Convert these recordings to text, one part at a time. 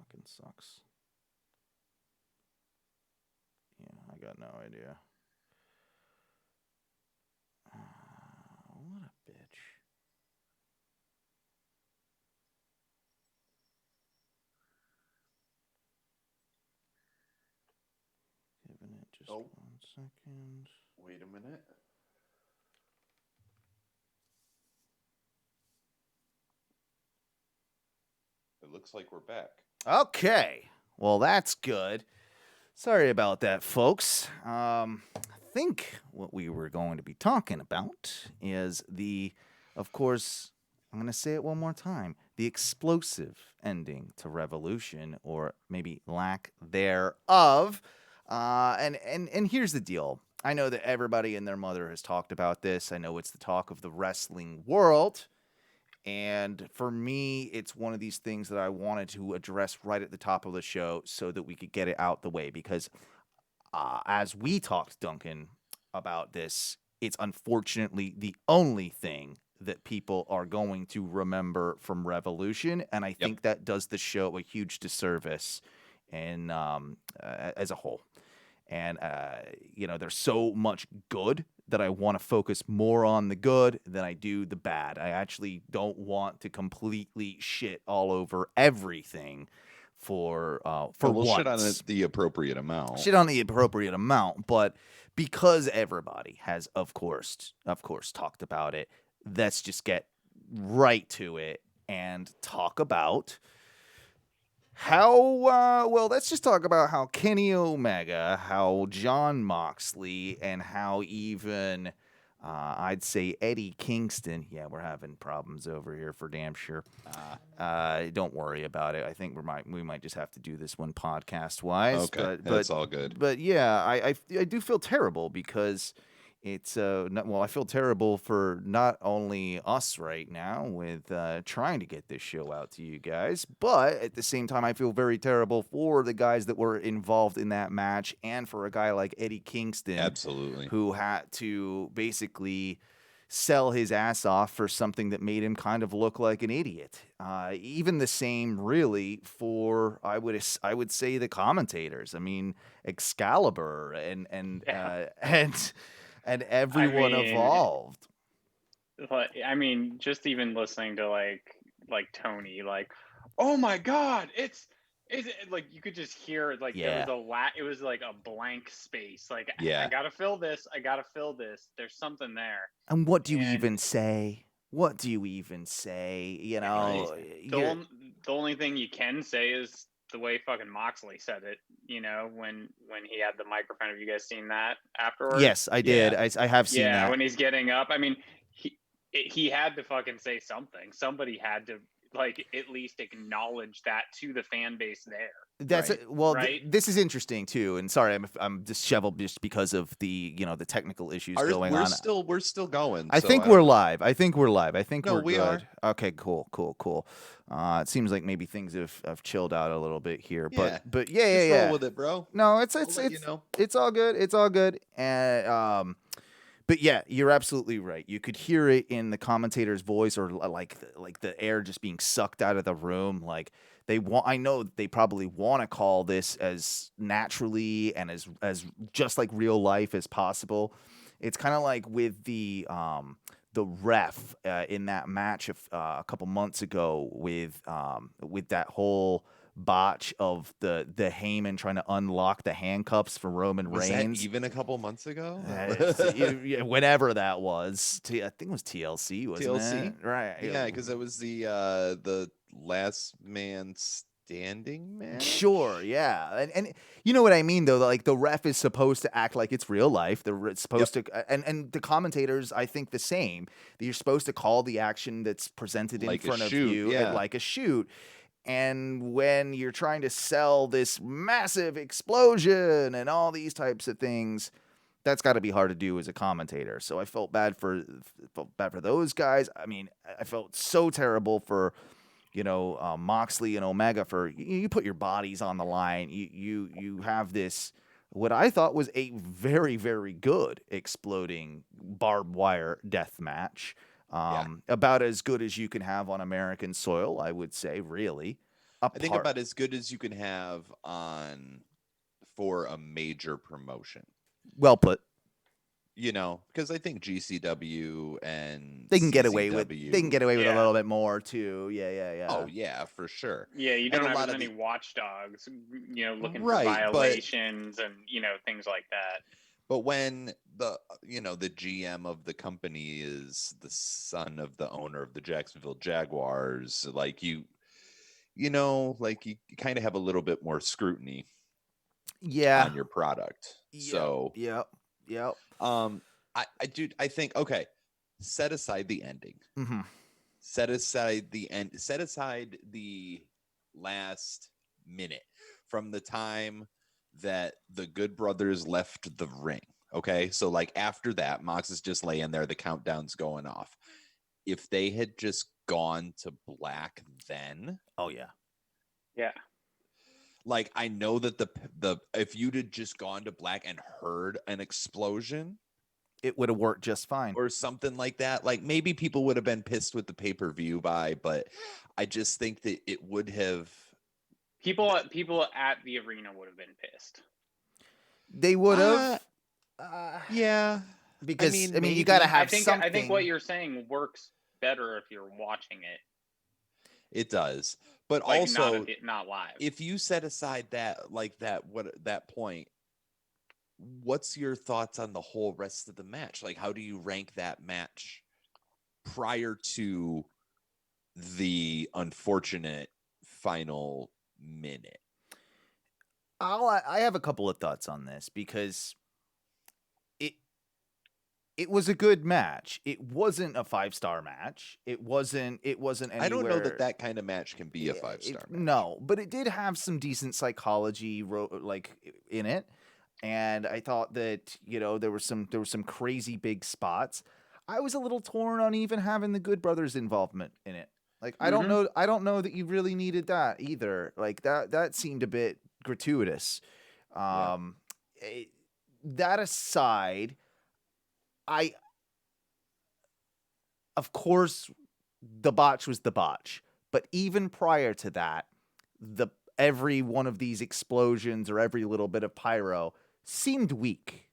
fucking sucks. Yeah, I got no idea. What a bitch. Giving it just Oh. 1 second. Wait a minute. It looks like we're back. Okay. Well, that's good. Sorry about that, folks. I think what we were going to be talking about is of course, I'm going to say it one more time, the explosive ending to Revolution, or maybe lack thereof. And here's the deal. I know that everybody and their mother has talked about this. I know it's the talk of the wrestling world. And for me, it's one of these things that I wanted to address right at the top of the show so that we could get it out the way. Because as we talked, Duncan, about this, it's unfortunately the only thing that people are going to remember from Revolution. And I think that does the show a huge disservice and as a whole. And, there's so much good that I want to focus more on the good than I do the bad. I actually don't want to completely shit all over everything for We'll once. shit on the appropriate amount. Shit on the appropriate amount, but because everybody has, of course, talked about it, let's just get right to it and talk about let's just talk about how Kenny Omega, how John Moxley, and how even I'd say Eddie Kingston. Yeah, we're having problems over here for damn sure. Don't worry about it. I think we might just have to do this one podcast wise. Okay, but that's all good. But yeah, I do feel terrible because it's I feel terrible for not only us right now with trying to get this show out to you guys, but at the same time I feel very terrible for the guys that were involved in that match and for a guy like Eddie Kingston, Absolutely, who had to basically sell his ass off for something that made him kind of look like an idiot. Even the same, really, for I would say the commentators. I mean, Excalibur and everyone involved. I mean, just even listening to like Tony, like, oh my God, it's like you could just hear it, like there was it was like a blank space. Like, I gotta fill this. There's something there. And what do you even say? What do you even say? You know, the only thing you can say is the way fucking Moxley said it, when he had the microphone. Have you guys seen that afterwards? Yes, I did. I have seen that. Yeah, when he's getting up. I mean, he had to fucking say something. Somebody had to at least acknowledge that to the fan base there. That's right? This is interesting too. And sorry, I'm disheveled just because of the the technical issues going on. We're still going. I think we're live. I think we're no, we good. Are. Okay, cool. It seems like maybe things have chilled out a little bit here, but just roll with it, bro. No, it's all good. It's all good. And but yeah, you're absolutely right. You could hear it in the commentator's voice, or like the air just being sucked out of the room. Like I know they probably want to call this as naturally and as just like real life as possible. It's kind of like with the ref in that match a couple months ago with that whole botch of the Heyman trying to unlock the handcuffs for Roman Reigns. Was that even a couple months ago? Whenever that was. I think it was TLC, wasn't it? Right. Yeah, because it was the last man standing match. Sure, yeah. And you know what I mean, though? Like, the ref is supposed to act like it's real life. They're supposed to, and the commentators, I think the same. You're supposed to call the action that's presented in front of you like a shoot. And when you're trying to sell this massive explosion and all these types of things, that's got to be hard to do as a commentator. So I felt bad for those guys. I mean, I felt so terrible for Moxley and Omega, for you put your bodies on the line. You have this, what I thought was a very, very good exploding barbed wire death match. About as good as you can have on American soil, I would say, really. I think about as good as you can have on for a major promotion. Well put. You know, because I think GCW and They can get away with CZW a little bit more too. Yeah. Oh yeah, for sure. Yeah, you And don't a have lot as of many watchdogs, looking for Right, but violations and things like that. but when the the GM of the company is the son of the owner of the Jacksonville Jaguars, like you kind of have a little bit more scrutiny on your product. So Yep. I think, okay, set aside the ending. Mm-hmm. Set aside the end. Set aside the last minute from the time that the Good Brothers left the ring. Okay, so like after that, Mox is just laying there. The countdown's going off. If they had just gone to black, then yeah. Like I know that the if you'd have just gone to black and heard an explosion, it would have worked just fine. Or something like that. Like maybe people would have been pissed with the pay-per-view buy, but I just think that it would have people at the arena would have been pissed. They would have. Yeah. Because I mean you got to have something. I think what you're saying works better if you're watching it. It does. But like also not live. If you set aside that point, what's your thoughts on the whole rest of the match? Like, how do you rank that match prior to the unfortunate final minute? I have a couple of thoughts on this because it was a good match. It wasn't a 5-star match. It wasn't anywhere. I don't know that kind of match can be a 5-star match. No, but it did have some decent psychology in it. And I thought that, there were some crazy big spots. I was a little torn on even having the Good Brothers involvement in it. Like, I don't know that you really needed that either. Like that seemed a bit gratuitous. That aside, of course, the botch was the botch. But even prior to that, every one of these explosions or every little bit of pyro seemed weak.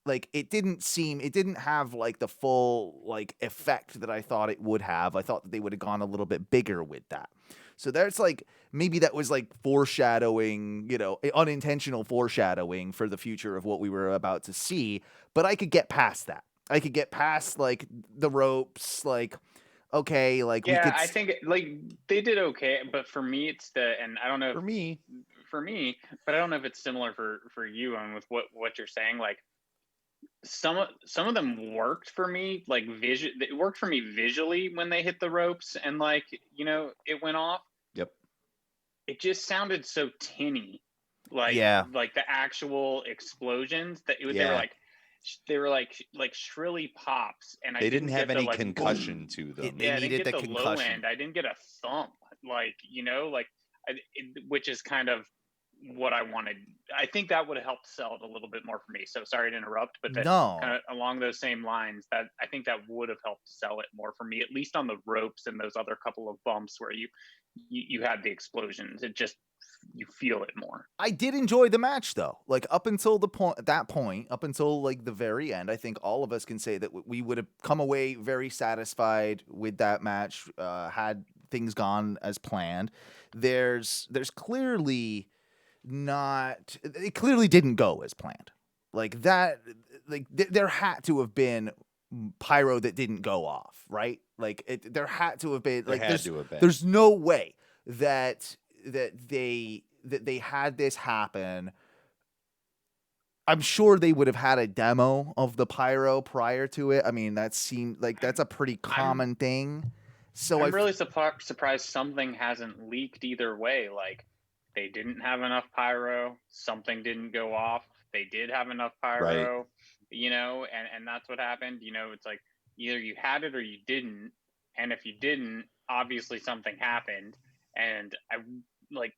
Like it didn't have like the full like effect that I thought it would have. I thought that they would have gone a little bit bigger with that. So there's like maybe that was like foreshadowing, unintentional foreshadowing for the future of what we were about to see. But I could get past that. I could get past like the ropes, like okay, like yeah, I think like they did okay, but for me it's and I don't know for me, but I don't know if it's similar for you and with what you're saying. Like some of them worked for me, like it worked for me visually when they hit the ropes and like it went off. Yep. It just sounded so tinny, like the actual explosions that they were like shrilly pops, and they didn't have any concussion to them. They needed the concussion. Low end. I didn't get a thump, which is kind of what I wanted. I think that would have helped sell it a little bit more for me. So sorry to interrupt, but kind of along those same lines, that I think that would have helped sell it more for me, at least on the ropes and those other couple of bumps where you had the explosions. It just you feel it more. I did enjoy the match though. Like up until that point, up until like the very end, I think all of us can say that we would have come away very satisfied with that match. Had things gone as planned. There's clearly not. It clearly didn't go as planned. Like that. Like there had to have been pyro that didn't go off, right? Like there had to have been. There's no way that they had this happen. I'm sure they would have had a demo of the pyro prior to it. I mean, that seemed like that's a pretty common thing. So I'm really surprised something hasn't leaked either way. Like they didn't have enough pyro, something didn't go off. They did have enough pyro, right. And that's what happened. It's like either you had it or you didn't. And if you didn't, obviously something happened. And I like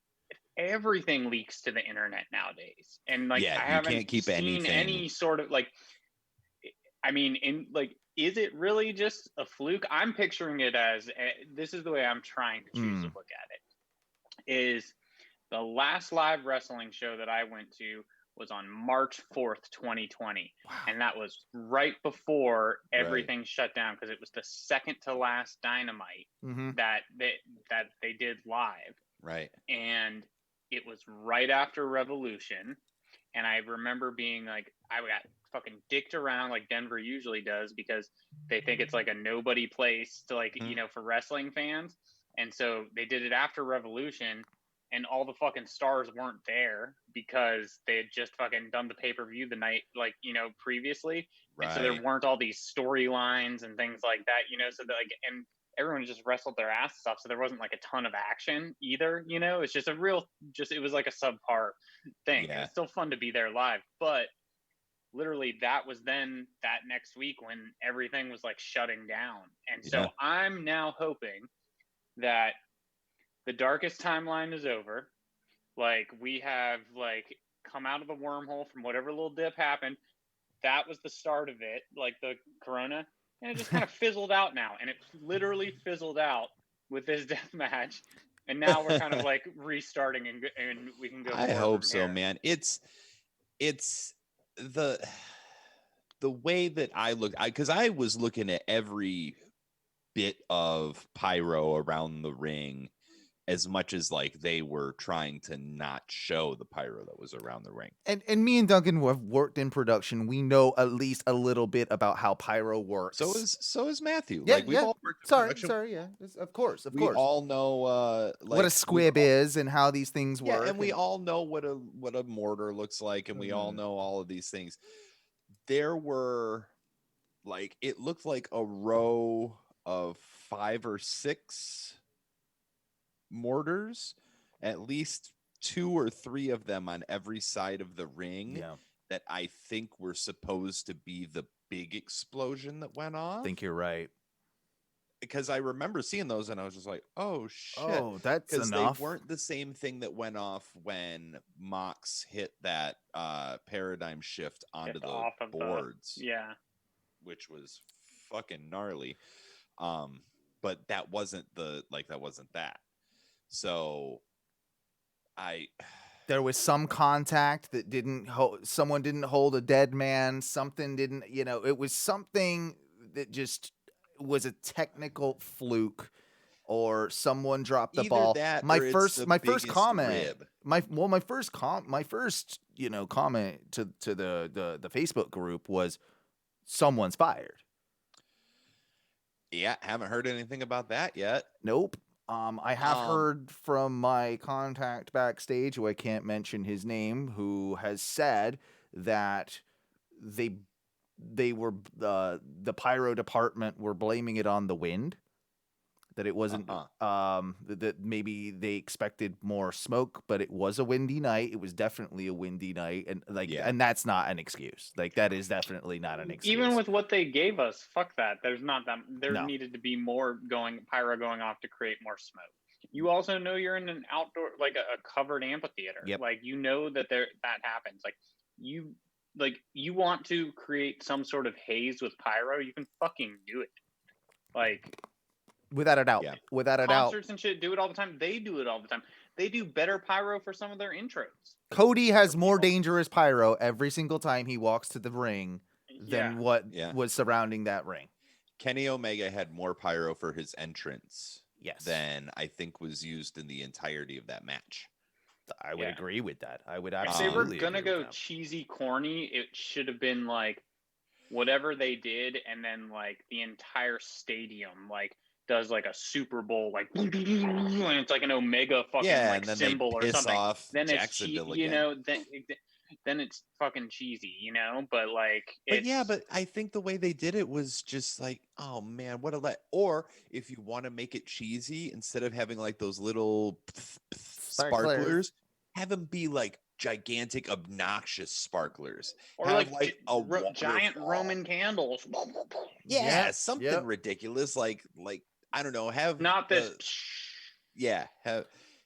everything leaks to the internet nowadays. And like I haven't can't keep seen any sort of like, I mean, is it really just a fluke? I'm picturing it as this is the way I'm trying to choose to look at it. is the last live wrestling show that I went to was on March 4th, 2020. Wow. And that was right before Right. everything shut down, because it was the second to last Dynamite that they did live. Right. And it was right after Revolution. And I remember being like, I got fucking dicked around like Denver usually does, because they think it's like a nobody place to like, you know, for wrestling fans. And so they did it after Revolution, and all the fucking stars weren't there because they had just fucking done the pay-per-view the night, like, you know, previously. Right. And so there weren't all these storylines and things like that, you know, so that, like, and everyone just wrestled their asses off. So there wasn't like a ton of action either, you know, it's just it was like a subpar thing. Yeah. It's still fun to be there live, but literally that was then that next week when everything was like shutting down. And so I'm now hoping that the darkest timeline is over. Like, we have like come out of the wormhole from whatever little dip happened. That was the start of it, like the corona, and it just kind of fizzled out now. And it literally fizzled out with this death match. And now we're kind of like restarting, and we can go. I hope so, here. man. It's the way that I look, because I was looking at every bit of pyro around the ring, as much as like they were trying to not show the pyro that was around the ring. And me and Duncan have worked in production. We know at least a little bit about how pyro works. So is Matthew. Yeah, like we've all worked in production. Sorry, yeah. Of course. We all know like what a squib is and how these things work. Yeah, and we all know what a mortar looks like, and we all know all of these things. There were like, it looked like a row of 5 or 6 mortars, at least 2 or 3 of them on every side of the ring, that I think were supposed to be the big explosion that went off. I think you're right, because I remember seeing those and I was just like, oh shit. Oh, that's enough. Because they weren't the same thing that went off when Mox hit that paradigm shift onto the boards. Which was fucking gnarly. But that wasn't that. So there was some contact that someone didn't hold a dead man. Something didn't, it was something that just was a technical fluke, or someone dropped the ball. My first comment to the Facebook group was, someone's fired. Yeah, haven't heard anything about that yet. Nope. I have heard from my contact backstage, who I can't mention his name, who has said that they were the pyro department were blaming it on the wind. That it wasn't that maybe they expected more smoke, but it was a windy night. It was definitely a windy night, and and that's not an excuse. Like, that is definitely not an excuse. Even with what they gave us, fuck that. There's not that. There needed to be more pyro going off to create more smoke. You also know you're in an outdoor, like a covered amphitheater. Yep. Like, you know that that happens. You want to create some sort of haze with pyro, you can fucking do it. Like, without a doubt. Yeah. Without a doubt. Concerts and shit do it all the time. They do it all the time. They do better pyro for some of their intros. Cody has more dangerous pyro every single time he walks to the ring than what was surrounding that ring. Kenny Omega had more pyro for his entrance than I think was used in the entirety of that match. I would agree with that. I would absolutely. If they were gonna go cheesy, corny, it should have been like whatever they did, and then like the entire stadium like does like a Super Bowl, like, and it's like an Omega fucking like symbol or something. Then it's then it's fucking cheesy, But like, but I think the way they did it was just like, oh man, or if you want to make it cheesy, instead of having like those little sparklers, have them be like gigantic, obnoxious sparklers, or like a giant Roman candles. Something ridiculous, like I don't know. Have not this.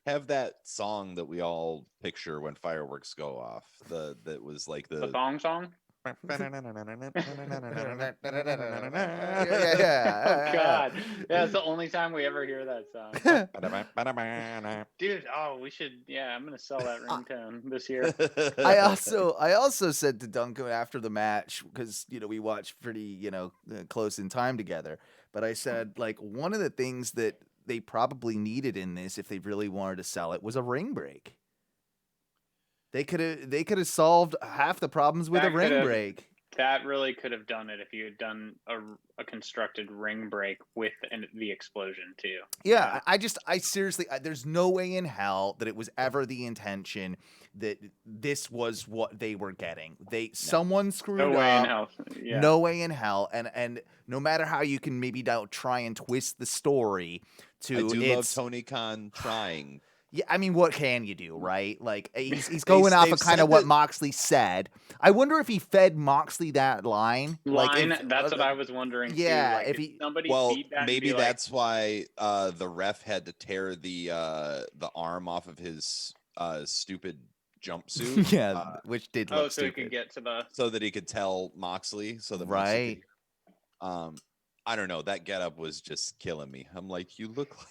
Have that song that we all picture when fireworks go off. That was like the thong song. Oh God, yeah, it's the only time we ever hear that song. Dude, oh, we should. Yeah, I'm gonna sell that ringtone this year. I also said to Duncan after the match, because we watched pretty close in time together, but I said, like, one of the things that they probably needed in this, if they really wanted to sell it, was a ring break. They could have solved half the problems with a ring break. That really could have done it if you had done a constructed ring break with the explosion too. Yeah, I seriously, there's no way in hell that it was ever the intention that this was what they were getting. Someone screwed up. No way in hell. Yeah. No way in hell. And no matter how you can maybe try and twist the story to, I do love Tony Khan trying. Yeah, I mean, what can you do, right? Like, he's going off of kind of what Moxley said. I wonder if he fed Moxley that line. That's what I was wondering. Yeah, too. Like, if somebody maybe that's why the ref had to tear the arm off of his stupid jumpsuit. Yeah, which did look so stupid. He could get to so that he could tell Moxley. So that right. I don't know. That getup was just killing me. I'm like, you look like.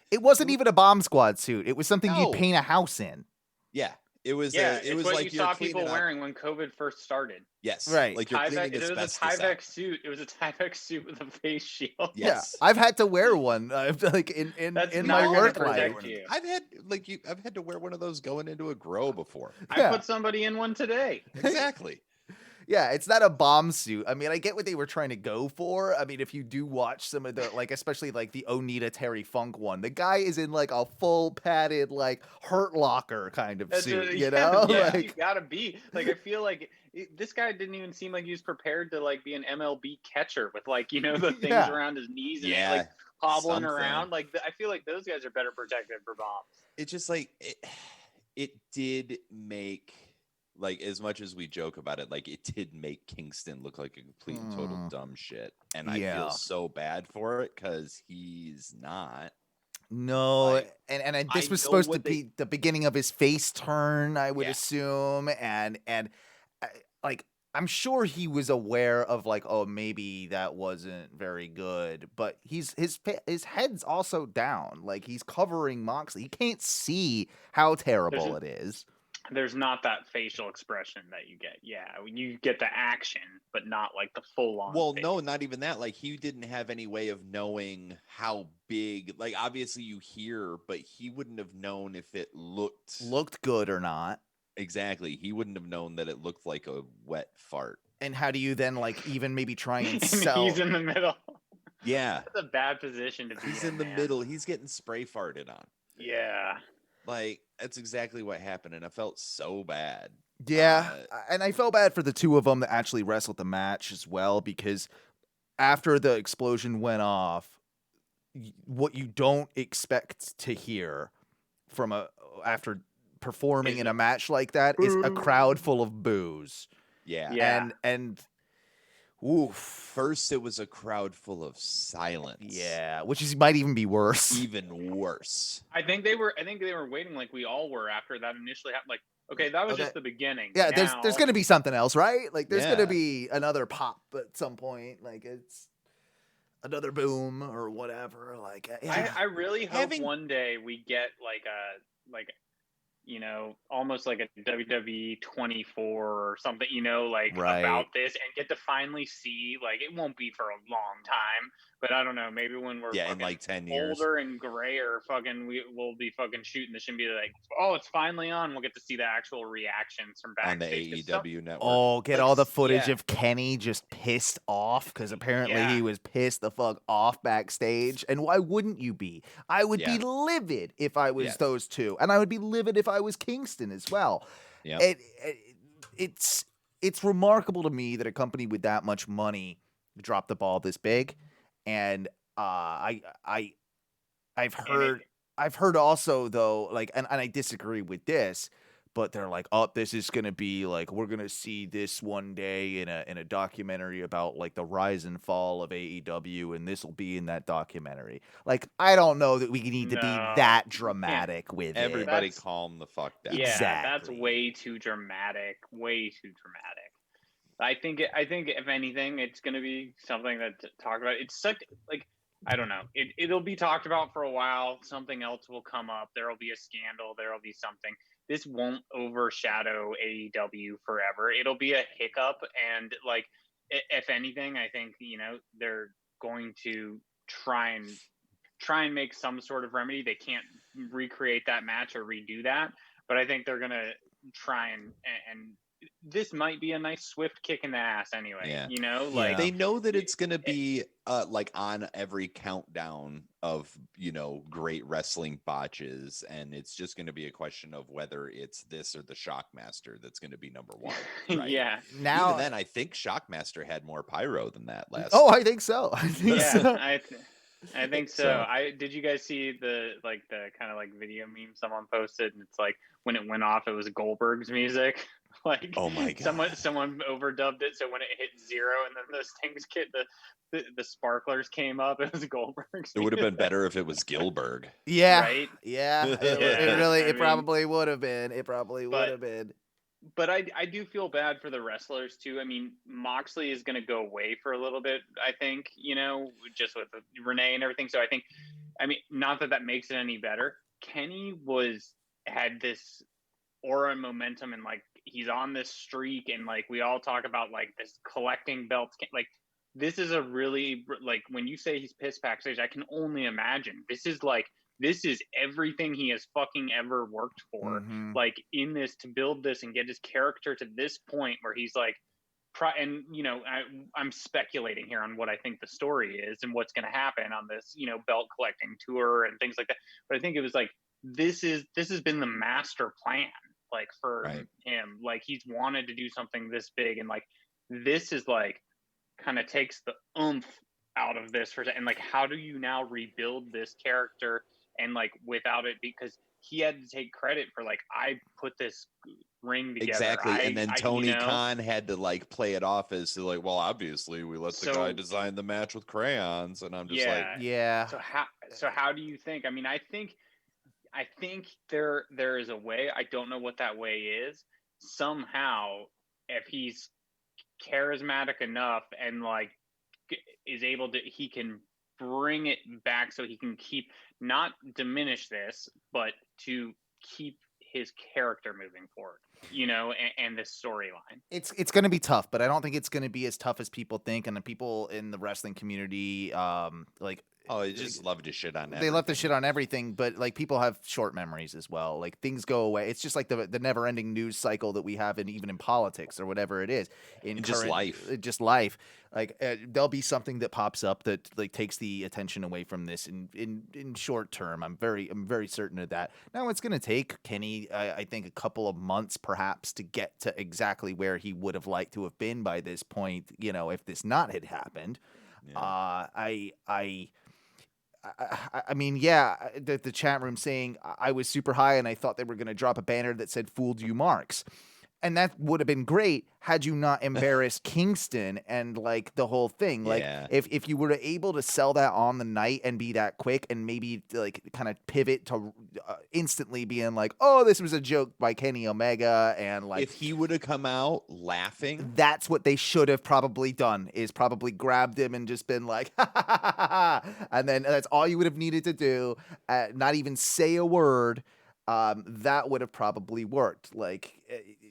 It wasn't even a bomb squad suit. It was something you'd paint a house in. Yeah, it was. It was what like you saw people wearing when COVID first started. Yes, right. Like you're cleaning it was a Tyvek suit. It was a Tyvek suit with a face shield. Yes, yeah, I've had to wear one. Like in my work life. I've had to wear one of those going into a grow before. I put somebody in one today. Exactly. Yeah, it's not a bomb suit. I mean, I get what they were trying to go for. I mean, if you do watch some of the, like, especially like the Onita Terry Funk one, the guy is in like a full padded, like, Hurt Locker kind of suit, you know? Yeah, like, you gotta be. Like, I feel like this guy didn't even seem like he was prepared to, like, be an MLB catcher with, like, the things around his knees and like hobbling around. Like, I feel like those guys are better protected for bombs. It's just like, it did make. Like, as much as we joke about it, like, it did make Kingston look like a complete and total dumb shit. And I feel so bad for it because he's not. No, and this was supposed to be the beginning of his face turn, I would assume. And like, I'm sure he was aware of, like, oh, maybe that wasn't very good. But his head's also down. Like, he's covering Moxley. He can't see how terrible it is. There's not that facial expression that you get. Yeah, you get the action, but not like the full on. Well, no, not even that. Like, he didn't have any way of knowing how big. Like, obviously you hear, but he wouldn't have known if it looked good or not. Exactly. He wouldn't have known that it looked like a wet fart. And how do you then, like, even maybe try and sell? He's in the middle. Yeah, that's a bad position to be. He's in the middle. He's getting spray farted on. Yeah. Like, that's exactly what happened, and I felt so bad. Yeah, and I felt bad for the two of them that actually wrestled the match as well, because after the explosion went off, what you don't expect to hear from after performing in a match like that is a crowd full of boos. Yeah. And oof. First, it was a crowd full of silence. Yeah, which might even be worse. Even worse. I think they were waiting, like we all were, after that initially happened. Like, okay, that was just the beginning. Yeah, there's going to be something else, right? Like, there's going to be another pop at some point. Like, it's another boom or whatever. Like, I really hope one day we get almost like a WWE 24 or something, about this, and get to finally see, like, it won't be for a long time, but I don't know, maybe when we're in like 10 years older and grayer, we'll be fucking shooting this and be like, oh, it's finally on. We'll get to see the actual reactions from backstage on the AEW network. Oh, get all the footage of Kenny just pissed off because apparently he was pissed the fuck off backstage. And why wouldn't you be? I would be livid if I was those two, and I would be livid if I was Kingston as well. Yeah, it's remarkable to me that a company with that much money dropped the ball this big. And I've heard also, though, like, and I disagree with this, but they're like, oh, this is gonna be like, we're gonna see this one day in a documentary about, like, the rise and fall of AEW, and this will be in that documentary. Like, I don't know that we need to be that dramatic with everybody. it. Calm the fuck down. Yeah, exactly. That's way too dramatic. Way too dramatic. I think if anything, it's going to be something that to talk about. It's such like I don't know. It'll be talked about for a while. Something else will come up. There will be a scandal. There will be something. This won't overshadow AEW forever. It'll be a hiccup, and like if anything, I think they're going to try and make some sort of remedy. They can't recreate that match or redo that, but I think they're gonna try and this might be a nice swift kick in the ass anyway. Yeah. Like they know that it's going to be like on every countdown of great wrestling botches, and it's just going to be a question of whether it's this or the Shockmaster that's going to be number one, right? Yeah. Now, even then, I think Shockmaster had more pyro than that last. Oh, I think so. I think Yeah, so. I think so. Did you guys see the kind of like video meme someone posted, and it's like when it went off, it was Goldberg's music. Like, oh my god, someone overdubbed it, so when it hit 0 and then those things the sparklers came up, it was Goldberg's. It would have been better if it was Gilbert. Yeah, Right? yeah. It probably would have been. It probably would have been. But I do feel bad for the wrestlers too. I mean, Moxley is going to go away for a little bit, I think, just with Renee and everything. So I mean, not that makes it any better. Kenny had this aura and momentum, and like he's on this streak, and like we all talk about like this collecting belts. Like this is a really, like when you say he's pissed backstage, I can only imagine. This is everything he has fucking ever worked for, like in this, to build this and get his character to this point where he's like, and I'm speculating here on what I think the story is and what's going to happen on this, belt collecting tour and things like that. But I think it was like, this has been the master plan, like for him, like he's wanted to do something this big, and like this is like kind of takes the oomph out of this and like, how do you now rebuild this character? And like without it, because he had to take credit for like, I put this ring together. Exactly. And then Tony Khan had to like play it off as like, well, obviously we let the guy design the match with crayons. And I'm just yeah. So how do you think? I mean, I think there is a way. I don't know what that way is. Somehow, if he's charismatic enough and like is able to, he can bring it back so he can not diminish this, but to keep his character moving forward, and this storyline. It's going to be tough, but I don't think it's going to be as tough as people think. And the people in the wrestling community, they just love to shit on everything. They love to shit on everything, but like people have short memories as well. Like things go away. It's just like the never-ending news cycle that we have, even in politics or whatever it is. In just life. Just life. Like there'll be something that pops up that like takes the attention away from this in short term. I'm very certain of that. Now it's going to take Kenny, I think, a couple of months perhaps to get to exactly where he would have liked to have been by this point. If this not had happened. Yeah. I mean, yeah, the chat room saying I was super high and I thought they were going to drop a banner that said "Fooled you, Marks." And that would have been great had you not embarrassed Kingston and like the whole thing. Like if you were able to sell that on the night and be that quick and maybe like kind of pivot to instantly being like, oh, this was a joke by Kenny Omega. And like, if he would have come out laughing, that's what they should have probably done, is probably grabbed him and just been like, ha, ha, ha, ha, ha. And then that's all you would have needed to do. Not even say a word. That would have probably worked. Like,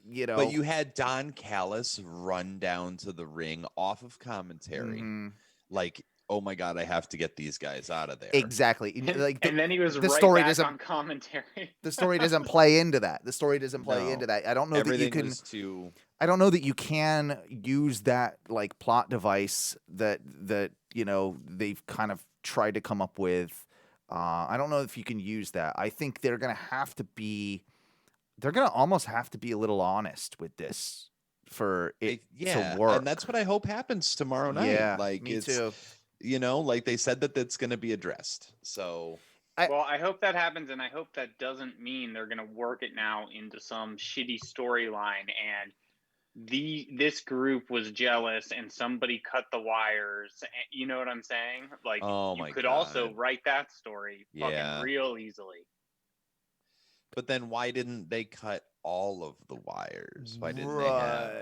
But you had Don Callis run down to the ring off of commentary. Like, oh my God, I have to get these guys out of there. Exactly. Like, and then he was the right story back doesn't, on commentary. The story doesn't play into that. The story doesn't play into that. I don't know that you can. I don't know that you can use that like plot device that they've kind of tried to come up with. I don't know if you can use that. I think they're going to almost have to be a little honest with this for it to work. And that's what I hope happens tomorrow night. Yeah, like me too. Like they said that's going to be addressed. So I hope that happens, and I hope that doesn't mean they're going to work it now into some shitty storyline and this group was jealous and somebody cut the wires. You know what I'm saying? Like, you could also write that story fucking real easily. But then why didn't they cut all of the wires? Why didn't they have,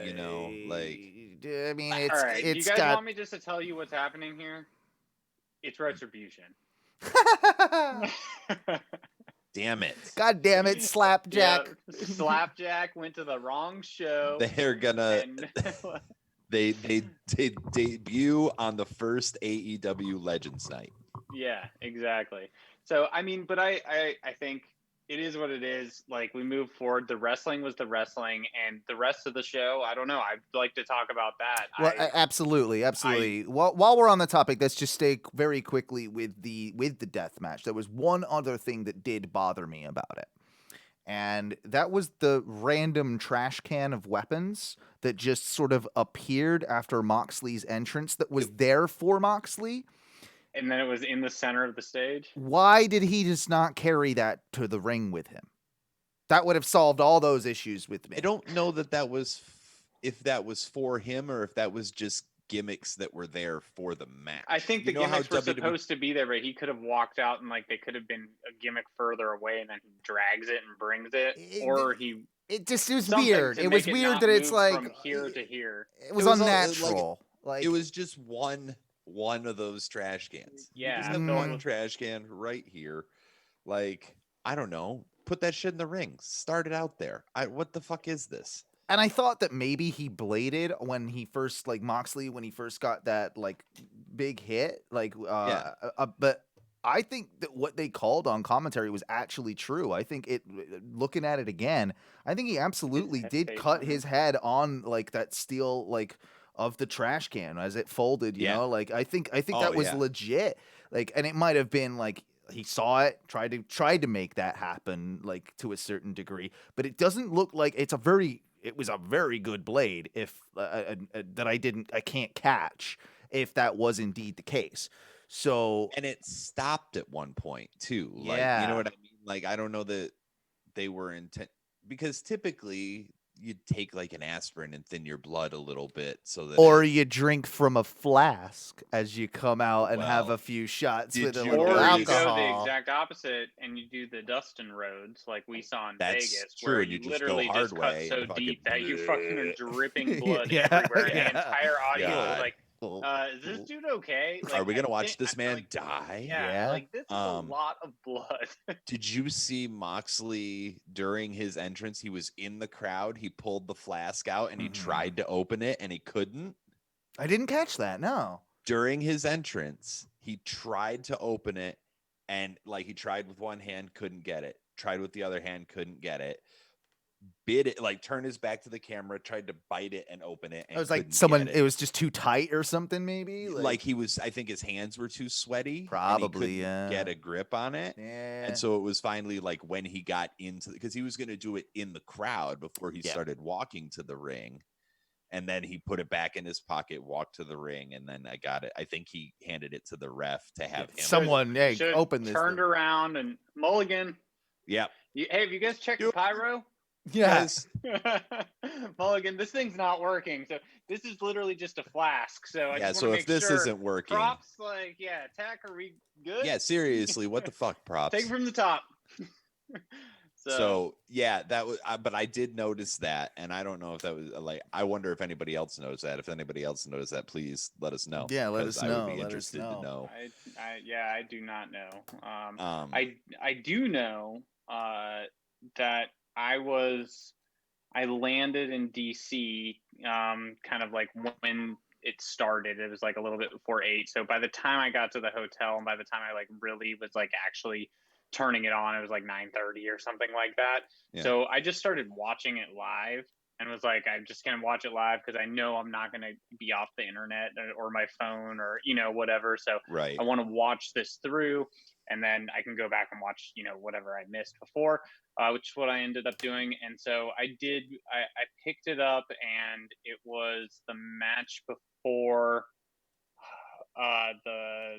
like... I mean, All it's right, you it's guys got. want me just to tell you what's happening here? It's retribution. Damn it. God damn it, Slapjack. Yeah, Slapjack went to the wrong show. They're gonna And they debut on the first AEW Legends night. yeah, exactly. So I mean, but I think it is what it is. Like, we move forward. The wrestling was the wrestling, and the rest of the show, I don't know. I'd like to talk about that. Well, absolutely. While we're on the topic, let's just stay very quickly with the death match. There was one other thing that did bother me about it, and that was the random trash can of weapons that just sort of appeared after Moxley's entrance. That was there for Moxley. And then it was in the center of the stage. Why did he just not carry that to the ring with him? That would have solved all those issues with me. I don't know that was if that was for him or if that was just gimmicks that were there for the match. I think the gimmicks were supposed to be there, but he could have walked out and like they could have been a gimmick further away, and then he drags it and brings it, or he. It was weird. It was weird that it's like from here to here. It was unnatural. Like it was just one of those trash cans. Yeah, just have one trash can right here. Like, I don't know. Put that shit in the ring. Start it out there. What the fuck is this? And I thought that maybe he bladed when he first, like Moxley, when he first got that like big hit. Like, but I think that what they called on commentary was actually true. I think looking at it again, I think he absolutely did cut his head on like that steel, like, of the trash can as it folded, you know, like I think that was legit. Like, and it might have been like he saw it, tried to make that happen, like, to a certain degree, but it doesn't look like it was a very good blade if that I can't catch if that was indeed the case. So, and it stopped at one point too. Like, you know what I mean? Like, I don't know that they were intent, because typically you'd take like an aspirin and thin your blood a little bit so that, or you drink from a flask as you come out and have a few shots with a little alcohol. You go the exact opposite and you do the Dustin Roads like we saw in Vegas, true, where you literally just cut so deep that you fucking are dripping blood everywhere, and the entire audience is like, is this dude okay? Like, are we gonna watch this man die? Yeah, like, this is a lot of blood. Did you see Moxley during his entrance? He was in the crowd. He pulled the flask out and he tried to open it and he couldn't. I didn't catch that. No. During his entrance, he tried to open it, and like he tried with one hand, couldn't get it. Tried with the other hand, couldn't get it. Bit it, like turned his back to the camera, tried to bite it and open it. And it was like it was just too tight or something, maybe. Like he was, I think his hands were too sweaty. Probably, get a grip on it. Yeah. And so it was finally like when he got into, because he was going to do it in the crowd before he started walking to the ring. And then he put it back in his pocket, walked to the ring, and then I got it. I think he handed it to the ref to have him. Someone open this. Turned around and Mulligan. Yep. Hey, have you guys checked the pyro? Yes. Mulligan, this thing's not working. So this is literally just a flask. So I just so make if this sure. isn't working, Props, like, attack, are we good? Yeah, seriously, what the fuck, props? Take it from the top. So yeah, that was, but I did notice that, and I don't know if that was like, I wonder if anybody else knows that. If anybody else knows that, please let us know. Yeah, let us know. I would be interested to know. I do not know. I do know that I landed in DC kind of like when it started. It was like a little bit before 8. So by the time I got to the hotel and by the time I like really was like actually turning it on, it was like 9:30 or something like that. Yeah. So I just started watching it live and was like, I'm just going to watch it live because I know I'm not going to be off the internet or my phone or, whatever. So I want to watch this through and then I can go back and watch, whatever I missed before, which is what I ended up doing. And so I picked it up and it was the match before the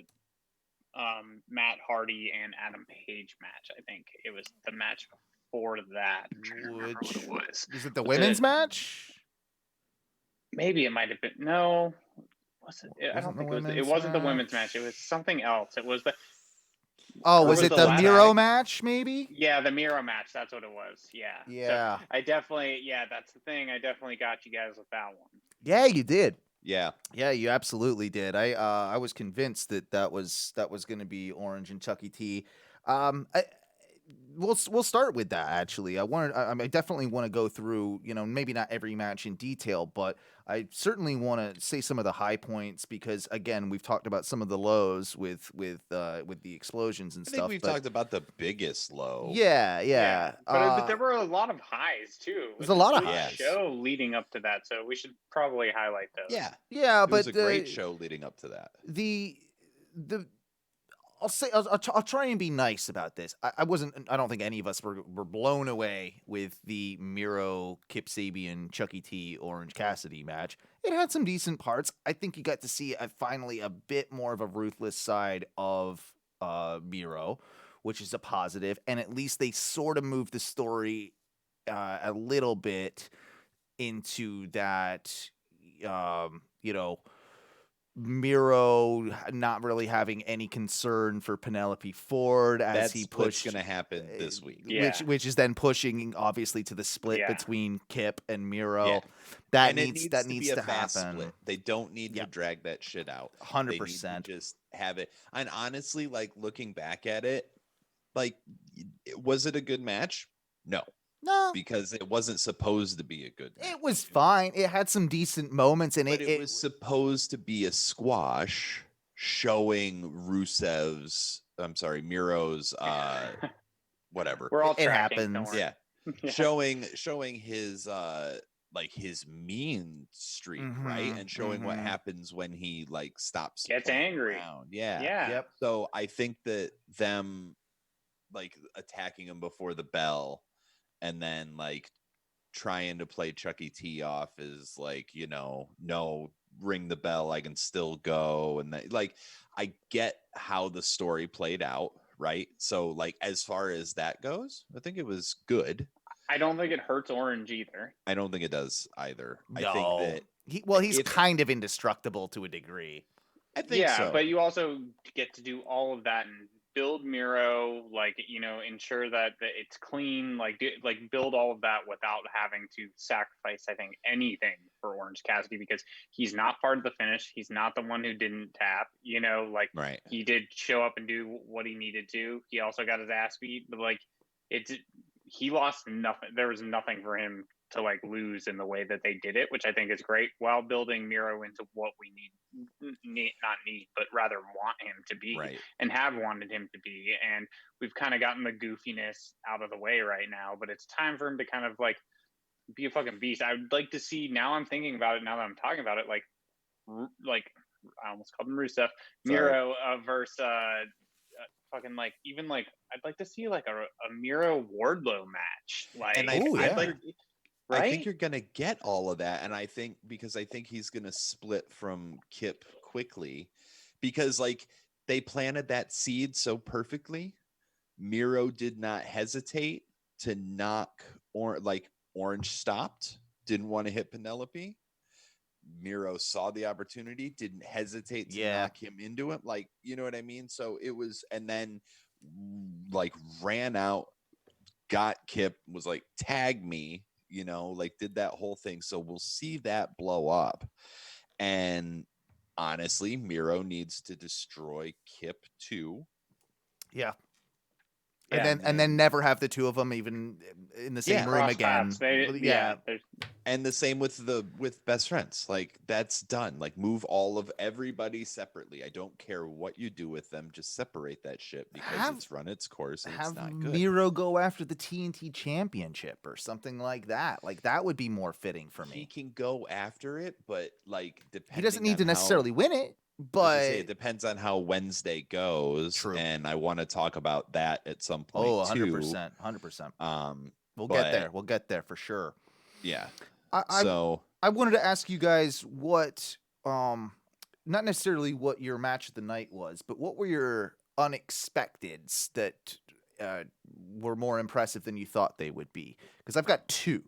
Matt Hardy and Adam Page match. I think it was the match before that. I'm trying to remember what it was. Is it the women's match? Maybe it might have been. No, was it? I don't think it was. It wasn't the women's match. It was something else. It was the. Oh, was it the Miro match? Maybe. Yeah, the Miro match. That's what it was. Yeah. Yeah. So I definitely. Yeah, that's the thing. I definitely got you guys with that one. Yeah, you did. Yeah. Yeah, you absolutely did. I was convinced that was going to be Orange and Chucky T. I, we'll start with that actually. I definitely want to go through, maybe not every match in detail, but I certainly want to say some of the high points because again, we've talked about some of the lows with the explosions and I think stuff. we've But talked about the biggest low. yeah. But there were a lot of highs too. There's a lot of It was highs. show leading up to that, so we should probably highlight those. Yeah, It but was a great show leading up to that. the I'll try and be nice about this. I don't think any of us were blown away with the Miro, Kip Sabian, Chucky T, Orange Cassidy match. It had some decent parts. I think you got to see finally a bit more of a ruthless side of Miro, which is a positive. And at least they sort of moved the story a little bit into that, Miro not really having any concern for Penelope Ford as he pushed. What's going to happen this week. Which is then pushing obviously to the split between Kip and Miro. Yeah. That and needs to be a to fast happen. Split. They don't need to drag that shit out. 100%. Just have it. And honestly, like looking back at it, like was it a good match? No. Because it wasn't supposed to be a good match. It was fine. It had some decent moments and it was supposed to be a squash showing Miro's whatever. We're all it tracking, happens. Yeah. Showing his like his mean streak, right? And showing what happens when he like stops gets angry. Around. Yeah. Yep. So I think that them like attacking him before the bell and then like trying to play Chucky T off is like, no, ring the bell, I can still go. And like, I get how the story played out, right? So like, as far as that goes, I think it was good. I don't think it hurts Orange either. I don't think it does either. No. I think that he's kind of indestructible to a degree. I think so. But you also get to do all of that and build Miro, like, ensure that it's clean, like build all of that without having to sacrifice, I think, anything for Orange Cassidy because he's not part of the finish. He's not the one who didn't tap, right. He did show up and do what he needed to. He also got his ass beat, but like he lost nothing. There was nothing for him to like lose in the way that they did it, which I think is great, while building Miro into what we but rather want him to be, right. and have wanted him to be. And we've kind of gotten the goofiness out of the way right now, but it's time for him to kind of like be a fucking beast. I would like to see, now I'm thinking about it, now that I'm talking about it, like I almost called him Rusev, Miro versus fucking like, even like, I'd like to see like a Miro Wardlow match. Like, and I think you're gonna get all of that, and I think he's gonna split from Kip quickly, because like they planted that seed so perfectly. Miro did not hesitate to knock Orange stopped, didn't want to hit Penelope. Miro saw the opportunity, didn't hesitate to knock him into it, like, you know what I mean? So it was, and then like ran out, got Kip, was like, tag me, like did that whole thing. So we'll see that blow up. And honestly, Miro needs to destroy Kip too. Yeah. And then never have the two of them even in the same room again. And the same with best friends. Like, that's done. Like, move all of everybody separately. I don't care what you do with them. Just separate that shit, because it's run its course and it's not good. Have Miro go after the TNT Championship or something like that. Like, that would be more fitting for me. He can go after it, but like, he doesn't need to necessarily win it. But it depends on how Wednesday goes. True. And I want to talk about that at some point. 100%. 100%. We'll get there. We'll get there for sure. Yeah. I wanted to ask you guys what, not necessarily what your match of the night was, but what were your unexpecteds that were more impressive than you thought they would be? Because I've got two.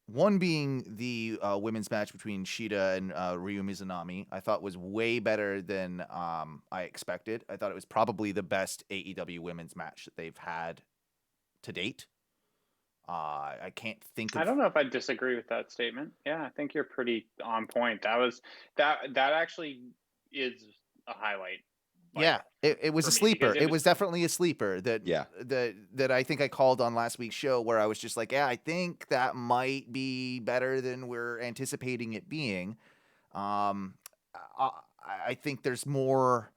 One being the women's match between Shida and Ryu Mizunami. I thought was way better than I expected. I thought it was probably the best AEW women's match that they've had to date. I can't think of. I don't know if I disagree with that statement. Yeah, I think you're pretty on point. That actually is a highlight. Like, Yeah, it was for a me, sleeper. because It was definitely a sleeper Yeah. that I think I called on last week's show, where I was just like, yeah, I think that might be better than we're anticipating it being. Um, I, I think there's more.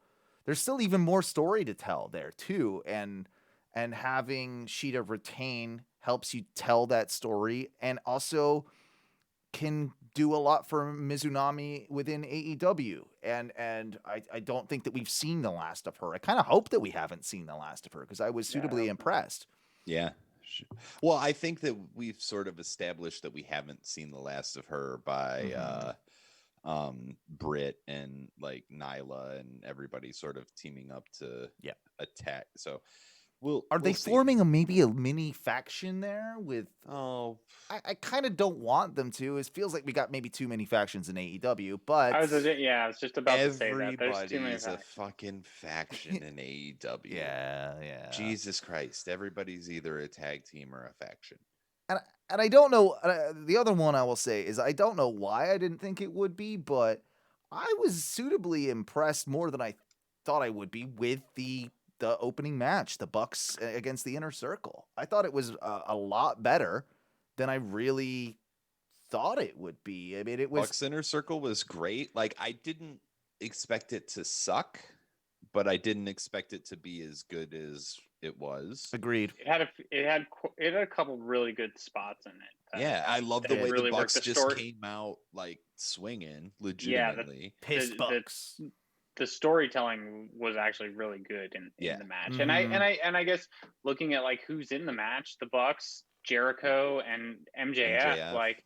There's still even more story to tell there too, and having Sheeta retain helps you tell that story, and also can do a lot for Mizunami within AEW. And I don't think that we've seen the last of her. I kind of hope that we haven't seen the last of her, because I was Yeah, I suitably hope not. impressed. Yeah. Well, I think that we've sort of established that we haven't seen the last of her by Britt and like Nyla and everybody sort of teaming up to Yep. attack. So Are they see. forming maybe a mini faction there with? Oh, I kind of don't want them to. It feels like we got maybe too many factions in AEW, but I was just about to say that. There's too many everybody's a factions. fucking faction in AEW. yeah. Jesus Christ. Everybody's either a tag team or a faction. And I don't know. The other one I will say is I don't know why I didn't think it would be, but I was suitably impressed more than I thought I would be with the opening match, the Bucks against the Inner Circle. I thought it was a lot better than I really thought it would be. I mean, it was Bucks Inner Circle was great. Like, I didn't expect it to suck, but I didn't expect it to be as good as it was. agreed. It had a couple really good spots in it. Yeah, I love the that way really the worked. Bucks just came out like swinging legitimately. Pissed Bucks. The storytelling was actually really good in Yeah. the match. Mhm. And I guess looking at like who's in the match, the Bucks, Jericho, and MJF, MJF. like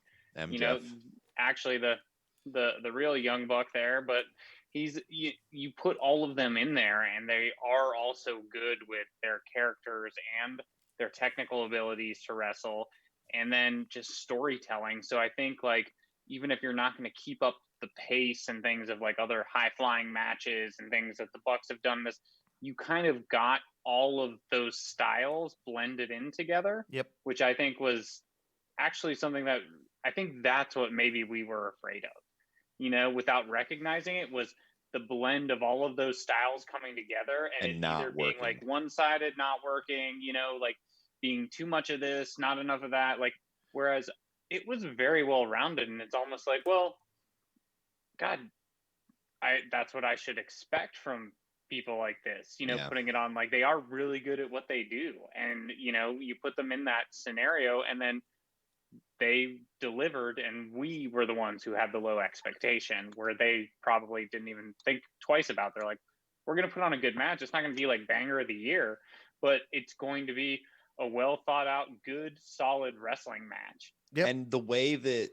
you know, MJF. actually the real young buck there, but you put all of them in there, and they are also good with their characters and their technical abilities to wrestle, and then just storytelling. So I think like even if you're not going to keep up the pace and things of like other high flying matches and things that the Bucks have done this, you kind of got all of those styles blended in together. Yep. Which I think was actually something that I think that's what maybe we were afraid of, without recognizing it, was the blend of all of those styles coming together and it not either being working. like one-sided, not working, like being too much of this, not enough of that. Like, whereas it was very well rounded, and it's almost like, well, God, that's what I should expect from people like this, Yeah. putting it on, like they are really good at what they do. And, you put them in that scenario and then they delivered, and we were the ones who had the low expectation where they probably didn't even think twice about. They're like, we're going to put on a good match. It's not going to be like banger of the year, but it's going to be a well thought out, good, solid wrestling match. Yep. And the way that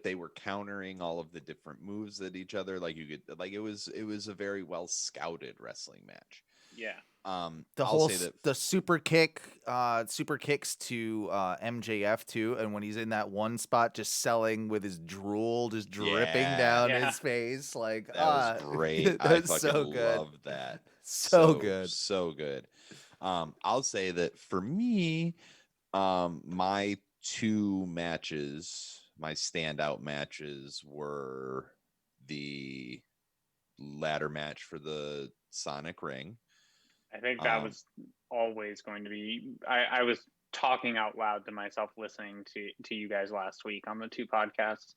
they were countering all of the different moves that each other, like you could, like it was a very well scouted wrestling match. Yeah. The I'll whole say that the super kicks to MJF too, and when he's in that one spot, just selling with his drool just dripping down Yeah. his face, like that was great. I that's fucking so good. love that. So good. So good. I'll say that for me, my two matches, my standout matches were the ladder match for the Sonic Ring. I think that was always going to be. I was talking out loud to myself listening to you guys last week on the two podcasts.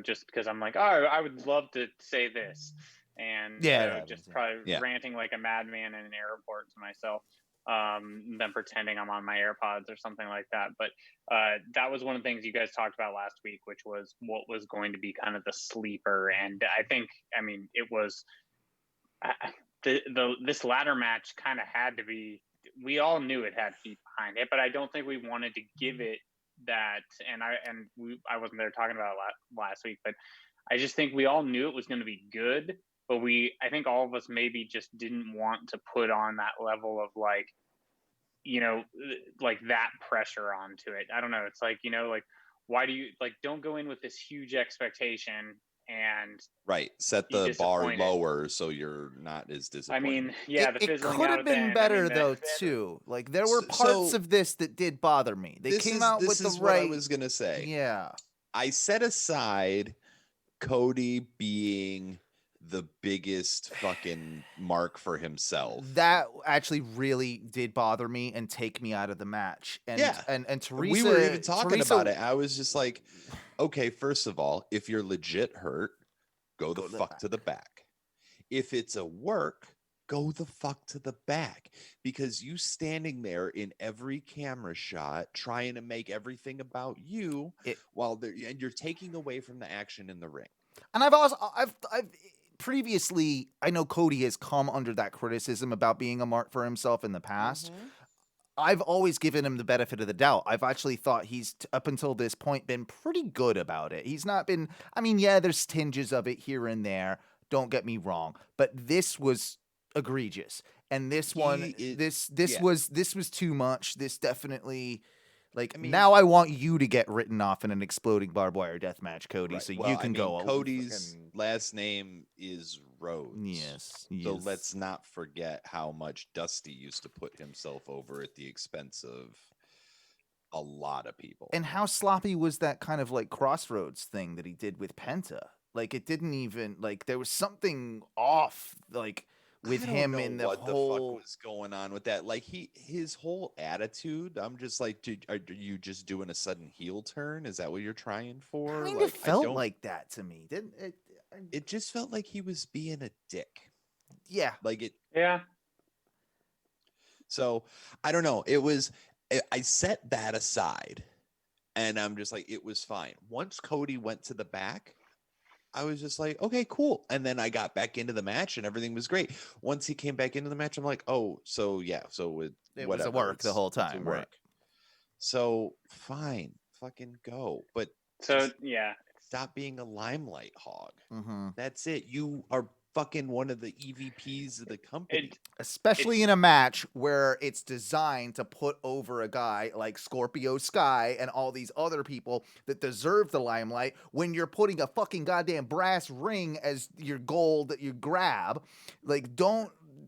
Just because I'm like, oh, I would love to say this, and just probably ranting like a madman in an airport to myself, then pretending I'm on my AirPods or something like that. But that was one of the things you guys talked about last week, which was what was going to be kind of the sleeper, and I think, I mean, it was. This ladder match kind of had to be. We all knew it had feet behind it, but I don't think we wanted to give it that. And I wasn't there talking about it last week, but I just think we all knew it was going to be good. But I think all of us maybe just didn't want to put on that level of like, like that pressure onto it. I don't know. It's like, like, why do you, like, don't go in with this huge expectation and Right. Set be the bar disappointed. lower so you're not as I disappointed. mean, yeah, the It fizzling could out have at the been end. better I mean, though too. Like there were parts So- of this that did bother me. They came out with the this is what I right. was gonna say. Yeah. I set aside Cody being the biggest fucking mark for himself. That actually really did bother me and take me out of the match. And Yeah. and Teresa, We were even talking Teresa- about it. I was just like, okay, first of all, if you're legit hurt, go the to the fuck to the back. If it's a work, go the fuck to the back, because you standing there in every camera shot trying to make everything about you while they're, and you're taking away from the action in the ring. And I've previously, I know Cody has come under that criticism about being a mark for himself in the past. I've always given him the benefit of the doubt. I've actually thought he's, up until this point, been pretty good about it. He's not been, I mean, yeah, there's tinges of it here and there. Don't get me wrong. But this was egregious. And this was too much. This definitely, like, now I want you to get written off in an exploding barbed wire death match, Cody, so you can go. Cody's last name is Rhodes. Yes. So let's not forget how much Dusty used to put himself over at the expense of a lot of people. And how sloppy was that kind of like Crossroads thing that he did with Penta? Like, it didn't even, like, there was something off, like, with him in the what whole. the fuck was going on with that? Like, his whole attitude. I'm just like, dude, are you just doing a sudden heel turn? Is that what you're trying for? Kind like, of felt like that to me, didn't it? It just felt like he was being a dick. Yeah. Like it. Yeah. So I don't know. I set that aside, and I'm just like, it was fine. Once Cody went to the back, I was just like, okay, cool. And then I got back into the match and everything was great. Once he came back into the match, I'm like, oh, so yeah. So it was a work the whole time, right? So fine, fucking go. But so yeah, stop being a limelight hog. Mm-hmm. That's it. You are fucking one of the EVPs of the company. Especially in a match where it's designed to put over a guy like Scorpio Sky and all these other people that deserve the limelight, when you're putting a fucking goddamn brass ring as your goal that you grab. Like,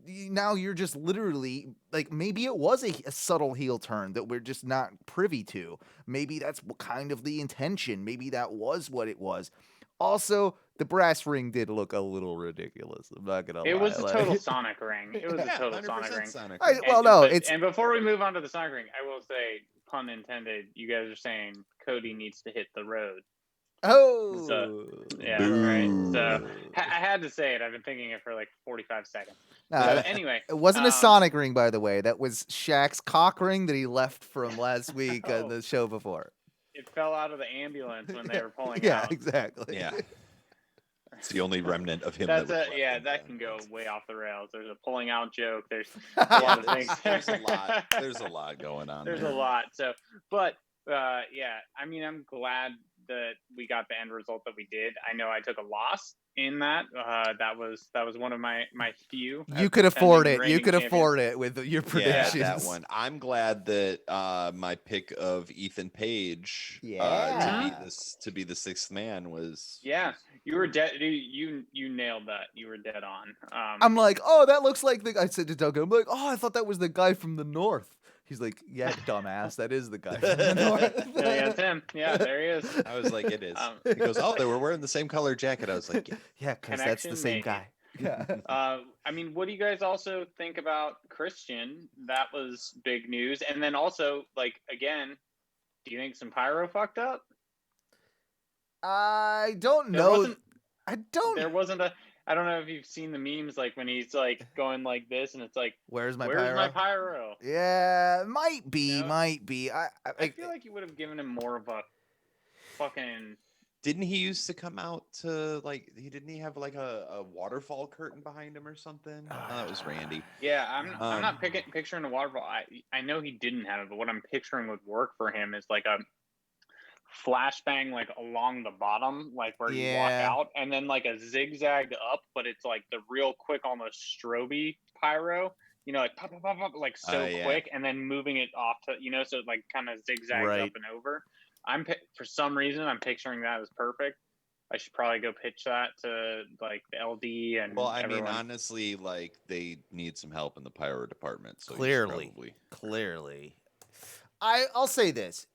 now you're just literally, like, maybe it was a subtle heel turn that we're just not privy to. Maybe that's kind of the intention. Maybe that was what it was. Also, the brass ring did look a little ridiculous. I'm not gonna lie. It was a total Sonic ring. It was a total Sonic ring. And before we move on to the Sonic ring, I will say, pun intended, you guys are saying Cody needs to hit the road. Oh, so, yeah, right. So I had to say it. I've been thinking it for like 45 seconds. Anyway, it wasn't a Sonic ring, by the way. That was Shaq's cock ring that he left from last week on the show before. It fell out of the ambulance when they were pulling out. Yeah, exactly. Yeah. It's the only remnant of him. That can go way off the rails. There's a pulling out joke. There's a lot of things. There's a lot. There's a lot going on. There's a lot. So, but yeah, I mean, I'm glad that we got the end result that we did. I know I took a loss in that. That was one of my few. You could afford it. You could afford it with your predictions. Yeah, that one. I'm glad that my pick of Ethan Page to be the sixth man was. Yeah, you were dead. You nailed that. You were dead on. I'm like, oh, that looks like I said to Doug, I'm like, oh, I thought that was the guy from the north. He's like, yeah, dumbass, that is the guy from the north. Yeah, it's him. Yeah, there he is. I was like, it is. He goes, oh, they were wearing the same color jacket. I was like, yeah, because that's the same guy. Yeah. I mean, what do you guys also think about Christian? That was big news. And then also, like, again, do you think some pyro fucked up? I don't know. I don't know if you've seen the memes, like when he's like going like this, and it's like, where's my pyro? Yeah, might be. I feel like you would have given him more of a fucking. Didn't he used to come out to like? Didn't he have like a waterfall curtain behind him or something? That was Randy. Yeah, I'm not picturing the waterfall. I know he didn't have it, but what I'm picturing would work for him is like a flashbang like along the bottom, like where you walk out, and then like a zigzag up, but it's like the real quick, almost strobe pyro, you know, like pop, pop, pop, pop, like so quick, and then moving it off to, you know, so it like kind of zigzags up and over. For some reason I'm picturing that as perfect. I should probably go pitch that to like the LD and Well, I mean, everyone. honestly, like they need some help in the pyro department, so you should probably. Clearly. I'll say this.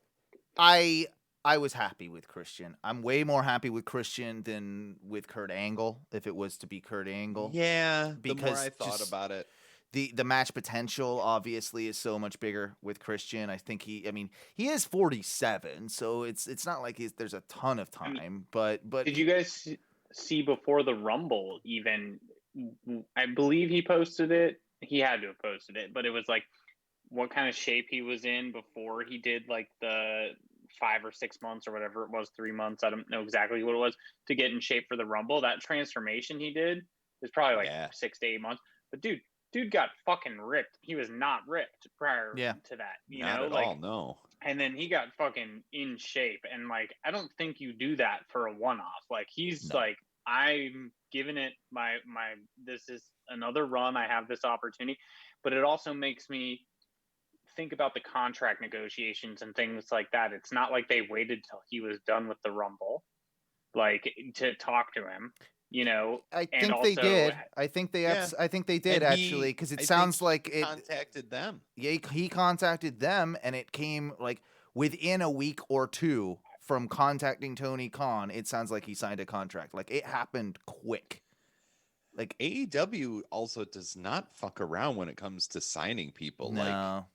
I was happy with Christian. I'm way more happy with Christian than with Kurt Angle, if it was to be Kurt Angle. Yeah, the more Because I thought just about it, the match potential obviously is so much bigger with Christian. I think he is 47, so it's not like there's a ton of time. I mean, but did you guys see before the Rumble? Even I believe he posted it. He had to have posted it, but it was like what kind of shape he was in before he did like the 5 or 6 months or whatever it was, 3 months. I don't know exactly what it was to get in shape for the Rumble. That transformation he did was probably like 6 to 8 months. But dude got fucking ripped. He was not ripped prior to that. You not know, at like, all. No. And then he got fucking in shape. And like, I don't think you do that for a one-off. Like he's like, I'm giving it my this is another run. I have this opportunity. But it also makes me think about the contract negotiations and things like that. It's not like they waited till he was done with the Rumble, like to talk to him. You know, I think they did. I think they did actually, because it sounds like it contacted them. Yeah, he contacted them, and it came like within a week or two from contacting Tony Khan. It sounds like he signed a contract. Like it happened quick. Like AEW also does not fuck around when it comes to signing people. No. Like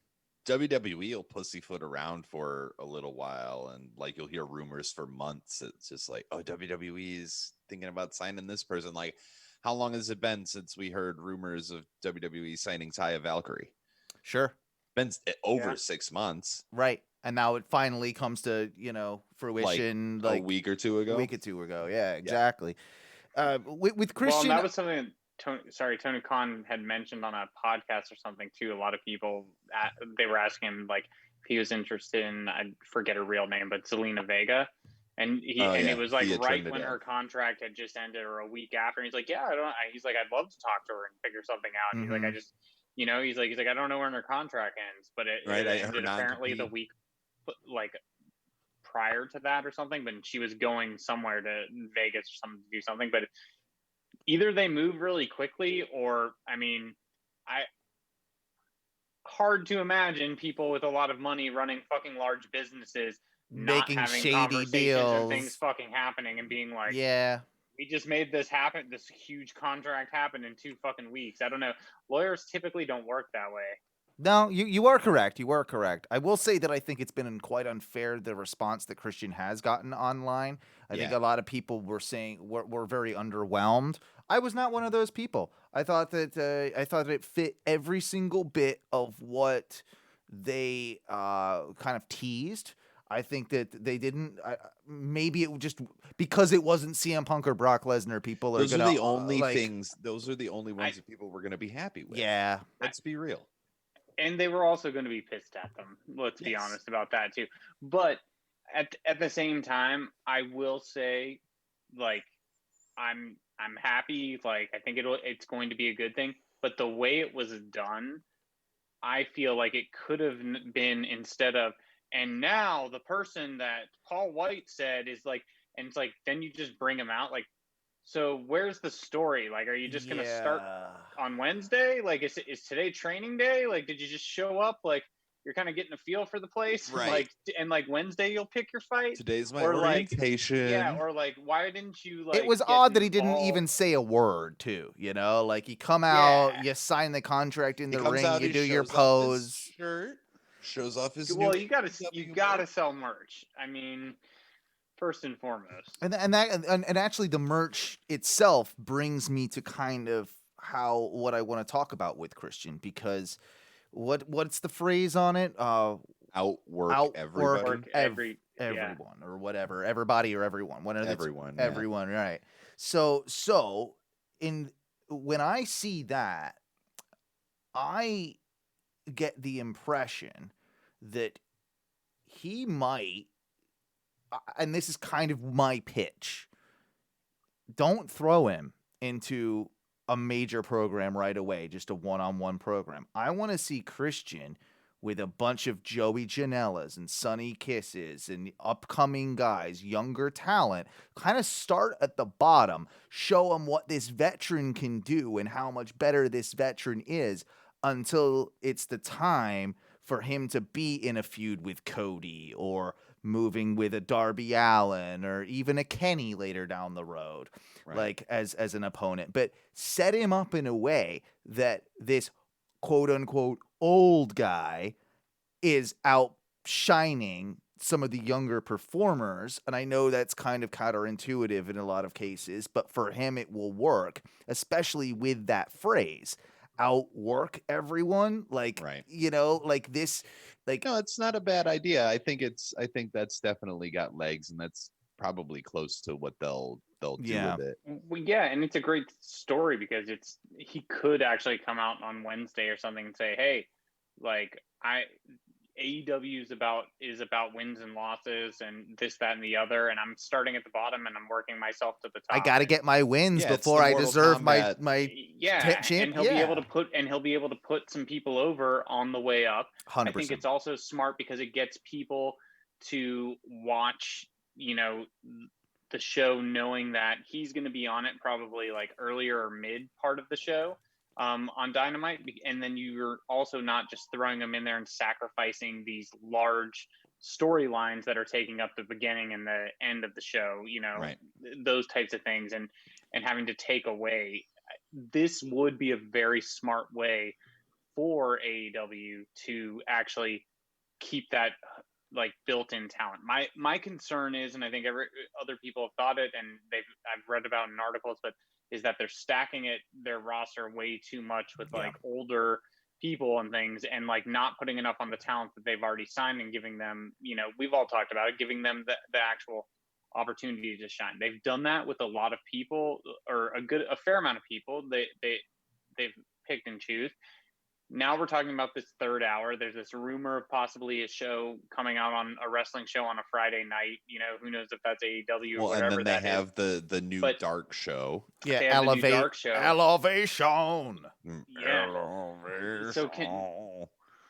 WWE will pussyfoot around for a little while, and like you'll hear rumors for months. It's just like, oh, WWE is thinking about signing this person. Like, how long has it been since we heard rumors of WWE signing Taya Valkyrie? Sure, been over 6 months, right? And now it finally comes to fruition, like a week or two ago. Yeah, exactly. With Christian, well, that was something that Tony Khan had mentioned on a podcast or something too. A lot of people they were asking him like if he was interested in, I forget her real name, but Zelina Vega, and it was like right when her contract had just ended or a week after. And he's like, yeah, he's like, I'd love to talk to her and figure something out. And he's like, I just, he's like, I don't know when her contract ends, but it ended apparently the week like prior to that or something, but she was going somewhere to Vegas or something to do something. But either they move really quickly, or hard to imagine people with a lot of money running fucking large businesses making not having shady deals and things fucking happening and being like, yeah, we just made this happen, this huge contract happen in 2 fucking weeks. I don't know. Lawyers typically don't work that way. No, you are correct. You are correct. I will say that I think it's been quite unfair, the response that Christian has gotten online. I think a lot of people were saying were very underwhelmed. I was not one of those people. I thought that it fit every single bit of what they kind of teased. I think that they didn't. Maybe it just because it wasn't CM Punk or Brock Lesnar. People are those gonna, are the only things. Those are the only ones that people were going to be happy with. Yeah, let's be real. And they were also going to be pissed at them. Let's be honest about that too. But at the same time, I will say, like, I'm happy. Like, I think it's going to be a good thing. But the way it was done, I feel like it could have been instead of, and now the person that Paul White said is like, and it's like, then you just bring him out. Like, so where's the story? Like, are you just going to start on Wednesday? Like, is today training day? Like, did you just show up? Like, you're kind of getting a feel for the place, right? Like, and like Wednesday you'll pick your fight. Today's my orientation. Yeah, or like, why didn't you like? It was odd that he didn't even say a word, too. You know, like you come out, you sign the contract in the ring, you do your pose. Shirt, shows off his. Well, you gotta sell merch. I mean, first and foremost. And actually the merch itself brings me to kind of what I want to talk about with Christian, because what's the phrase on it? Outwork everybody. Everyone or whatever. Everybody or everyone. Everyone. Everyone, right. So when I see that, I get the impression that he might, and this is kind of my pitch, don't throw him into a major program right away, just a one-on-one program. I want to see Christian with a bunch of Joey Janela's and Sonny Kisses and upcoming guys, younger talent, kind of start at the bottom, show them what this veteran can do and how much better this veteran is until it's the time for him to be in a feud with Cody or moving with a Darby Allin or even a Kenny later down the road, like as an opponent. But set him up in a way that this quote unquote old guy is outshining some of the younger performers. And I know that's kind of counterintuitive in a lot of cases, but for him it will work, especially with that phrase, outwork everyone. Like, you know, like this, like, no, it's not a bad idea. I think that's definitely got legs, and that's probably close to what they'll do with it. Well, yeah, and it's a great story because he could actually come out on Wednesday or something and say, hey, like AEW is about wins and losses and this, that, and the other, and I'm starting at the bottom and I'm working myself to the top. I got to get my wins before I deserve my champ. And he'll be able to put some people over on the way up. 100%. I think it's also smart because it gets people to watch, you know, the show knowing that he's going to be on it probably like earlier or mid part of the show. On Dynamite, and then you're also not just throwing them in there and sacrificing these large storylines that are taking up the beginning and the end of the show, you know, those types of things, and having to take away. This would be a very smart way for AEW to actually keep that like built-in talent. My concern is, and I think other people have thought it, and I've read about in articles, but is that they're stacking their roster way too much with like older people and things, and like not putting enough on the talent that they've already signed and giving them, you know, we've all talked about it, giving them the actual opportunity to shine. They've done that with a lot of people, or a fair amount of people. They've picked and choose. Now we're talking about this third hour. There's this rumor of possibly a show coming out on a wrestling show on a Friday night. You know, who knows if that's AEW or whatever. And then they have the new dark show. Yeah, Dark show. Elevation. Yeah. Elevation. So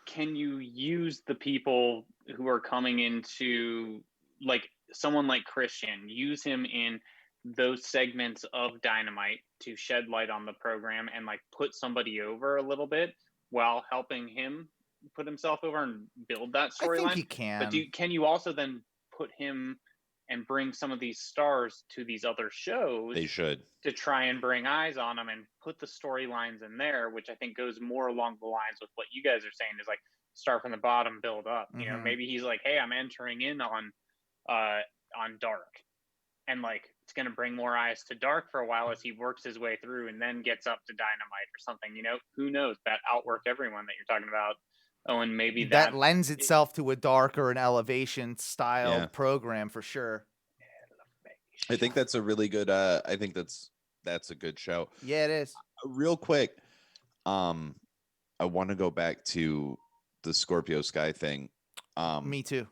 can you use the people who are coming into, like someone like Christian, use him in those segments of Dynamite to shed light on the program and like put somebody over a little bit while helping him put himself over and build that storyline? I think he can. But can you also then put him and bring some of these stars to these other shows? They should. To try and bring eyes on them and put the storylines in there, which I think goes more along the lines with what you guys are saying, is like start from the bottom, build up. You know, maybe he's like, hey, I'm entering in on Dark, and like it's going to bring more eyes to Dark for a while as he works his way through and then gets up to Dynamite or something. You know, who knows? That outworked everyone that you're talking about. Oh, and maybe that lends itself to a Dark or an Elevation style program for sure. I think that's a really good. I think that's a good show. Yeah, it is. Real quick, I want to go back to the Scorpio Sky thing. Me too.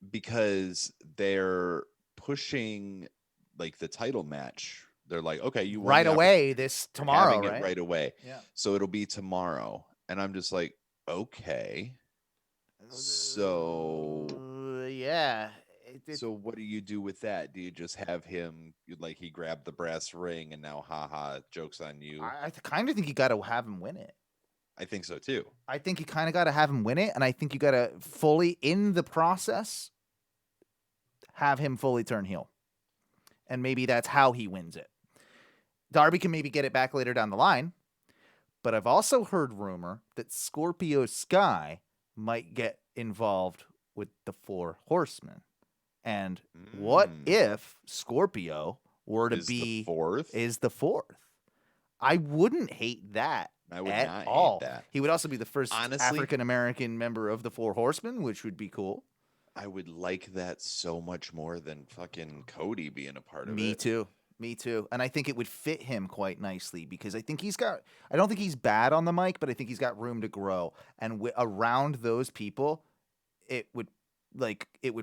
Because they're pushing like the title match. They're like, okay, you won right away this tomorrow, right? Right away. Yeah. So it'll be tomorrow, and I'm just like, okay. So yeah. So what do you do with that? Do you just have him like he grabbed the brass ring and now haha, joke's on you? I kind of think you got to have him win it. I think so too. I think you kind of got to have him win it, and I think you got to fully in the process have him fully turn heel. And maybe that's how he wins it. Darby can maybe get it back later down the line, but I've also heard rumor that Scorpio Sky might get involved with the Four Horsemen. And what if Scorpio were to be the fourth? I wouldn't hate that. I would at not all. hate that. He would also be the first African-American member of the Four Horsemen, which would be cool. I would like that so much more than fucking Cody being a part of it. Me too. And I think it would fit him quite nicely because I think I don't think he's bad on the mic, but I think he's got room to grow. And around those people, it would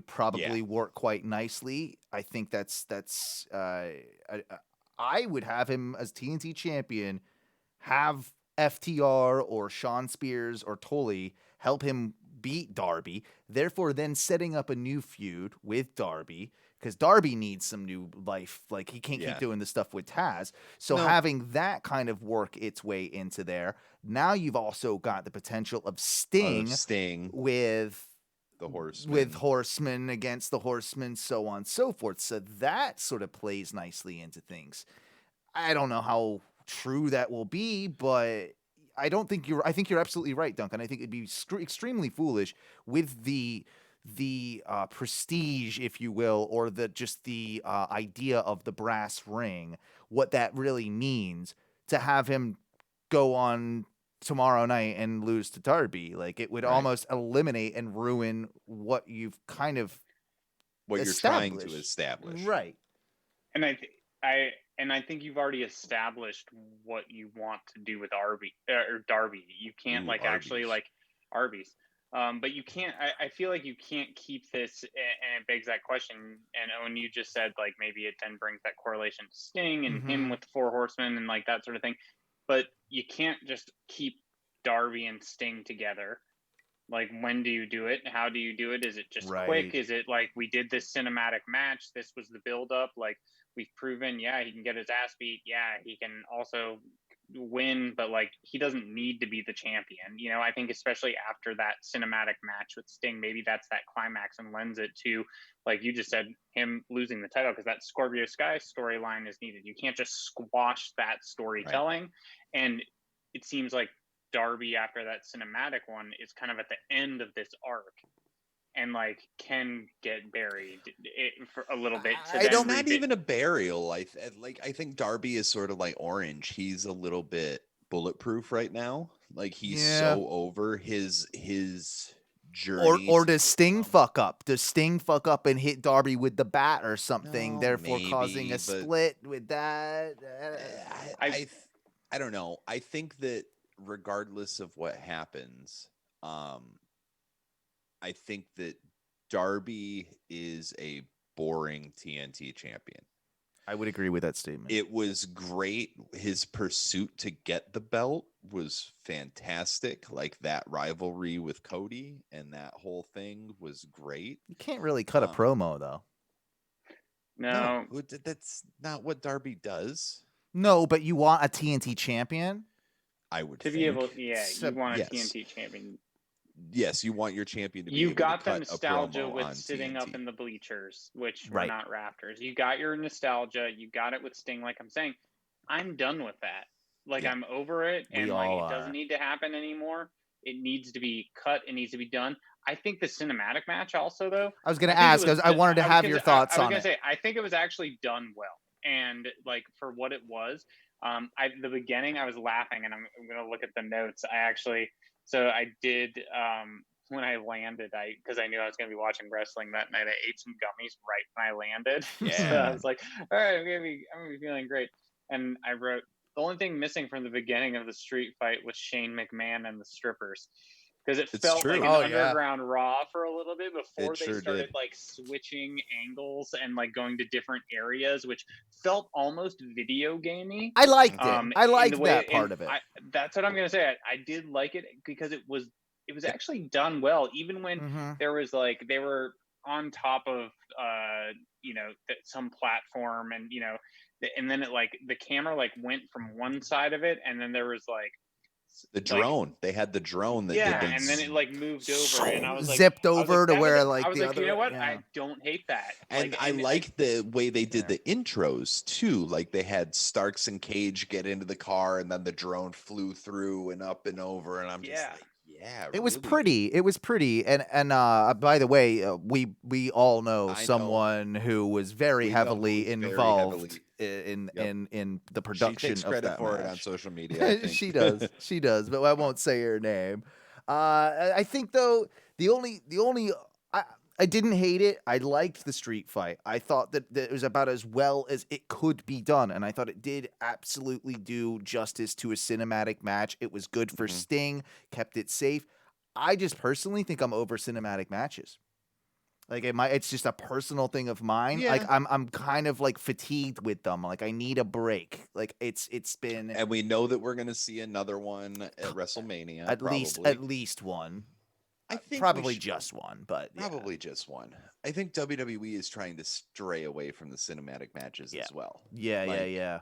probably work quite nicely. I think I would have him as TNT champion, have FTR or Sean Spears or Tully help him beat Darby, therefore then setting up a new feud with Darby, because Darby needs some new life. Like, he can't keep doing the stuff with Taz. So having that kind of work its way into there, now you've also got the potential of Sting with the Horseman. With Horseman against the Horseman, so on and so forth. So that sort of plays nicely into things. I don't know how true that will be, but I think you're absolutely right, Duncan. I think it'd be extremely foolish with the prestige, if you will, or the idea of the brass ring, what that really means to have him go on tomorrow night and lose to Darby. Like, it would almost eliminate and ruin what you've kind of you're trying to establish. Right. And I think you've already established what you want to do with Darby. You can't actually Arby's. But you can't. I feel like you can't keep this, and it begs that question. And Owen, you just said like maybe it then brings that correlation to Sting and him with the Four Horsemen and like that sort of thing. But you can't just keep Darby and Sting together. Like, when do you do it? How do you do it? Is it just quick? Is it like we did this cinematic match? This was the build-up. Like, we've proven, he can get his ass beat. Yeah, he can also win, but like, he doesn't need to be the champion. You know, I think especially after that cinematic match with Sting, maybe that's that climax and lends it to, like you just said, him losing the title, because that Scorpio Sky storyline is needed. You can't just squash that storytelling. And it seems like Darby, after that cinematic one, is kind of at the end of this arc, and like can get buried for a little bit. Not even a burial. I think Darby is sort of like Orange. He's a little bit bulletproof right now. Like, he's so over his journey. Or does Sting fuck up? Does Sting fuck up and hit Darby with the bat or something, therefore causing a split with that? I don't know. I think that regardless of what happens, I think that Darby is a boring TNT champion. I would agree with that statement. It was great. His pursuit to get the belt was fantastic. Like, that rivalry with Cody and that whole thing was great. You can't really cut a promo, though. No, that's not what Darby does. No, but you want a TNT champion? I would be able. Yeah, you want a TNT champion. Yes, you want your champion to be. You got the nostalgia with sitting TNT. up in the bleachers, which were not rafters. You got your nostalgia. You got it with Sting. Like I'm saying, I'm done with that. Like, I'm over it, and like it doesn't need to happen anymore. It needs to be cut. It needs to be done. I think the cinematic match also, though. I was going to ask, because I wanted to have your thoughts on it. I was going to say, I think it was actually done well, and like for what it was. The beginning, I was laughing, and I'm going to look at the notes. I did, when I landed, because I knew I was going to be watching wrestling that night, I ate some gummies right when I landed. Yeah. So I was like, all right, I'm going to be feeling great. And I wrote, the only thing missing from the beginning of the street fight was Shane McMahon and the strippers. Because it felt like an underground Raw for a little bit before they started like switching angles and like going to different areas, which felt almost video gamey. I liked it. I liked that part of it. That's what I'm gonna say. I did like it because it was actually done well, even when there was like they were on top of some platform, and and then it like the camera like went from one side of it, and then there was like the drone. They had the drone that did and then it like moved over, and I was like zipped over to where like the other. You know what? I don't hate that. And I like the way they did the intros too. Like, they had Starks and Cage get into the car, and then the drone flew through and up and over, and I'm just like, it was pretty. It was pretty. And by the way, we all know someone who was very heavily involved in the production. She takes credit for it on social media. I think. She does, but I won't say her name. I think though the only I didn't hate it. I liked the street fight. I thought that it was about as well as it could be done, and I thought it did absolutely do justice to a cinematic match. It was good for Sting, kept it safe. I just personally think I'm over cinematic matches. Like, it's just a personal thing of mine. Yeah. Like, I'm kind of like fatigued with them. Like, I need a break. Like, it's been, and we know that we're gonna see another one at WrestleMania. At least one. I think probably just one, but yeah. probably just one. I think WWE is trying to stray away from the cinematic matches Yeah. as well. Yeah, Like, yeah.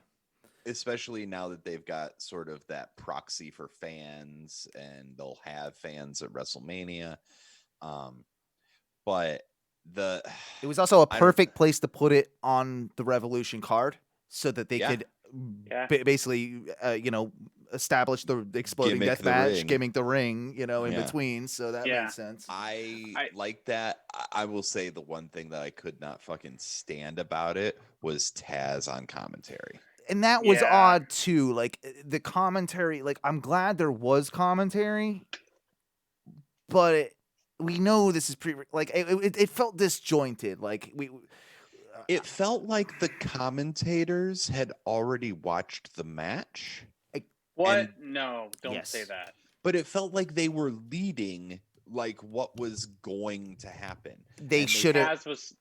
Especially now that they've got sort of that proxy for fans, and they'll have fans at WrestleMania. But It was also a I don't- perfect place to put it on the Revolution card so that they Yeah. could Yeah. basically, establish the exploding Gimmick death the match, ring. gimmick the ring, in Yeah. between. So that Yeah. made sense. I like that. I will say the one thing that I could not fucking stand about it was Taz on commentary. And that was Yeah. odd too. Like the commentary, like I'm glad there was commentary, but we know this is it felt disjointed. Like It felt like the commentators had already watched the match, What? And- No, don't say Yes. that. but it felt like they were leading like what was going to happen. they And should have. Taz was,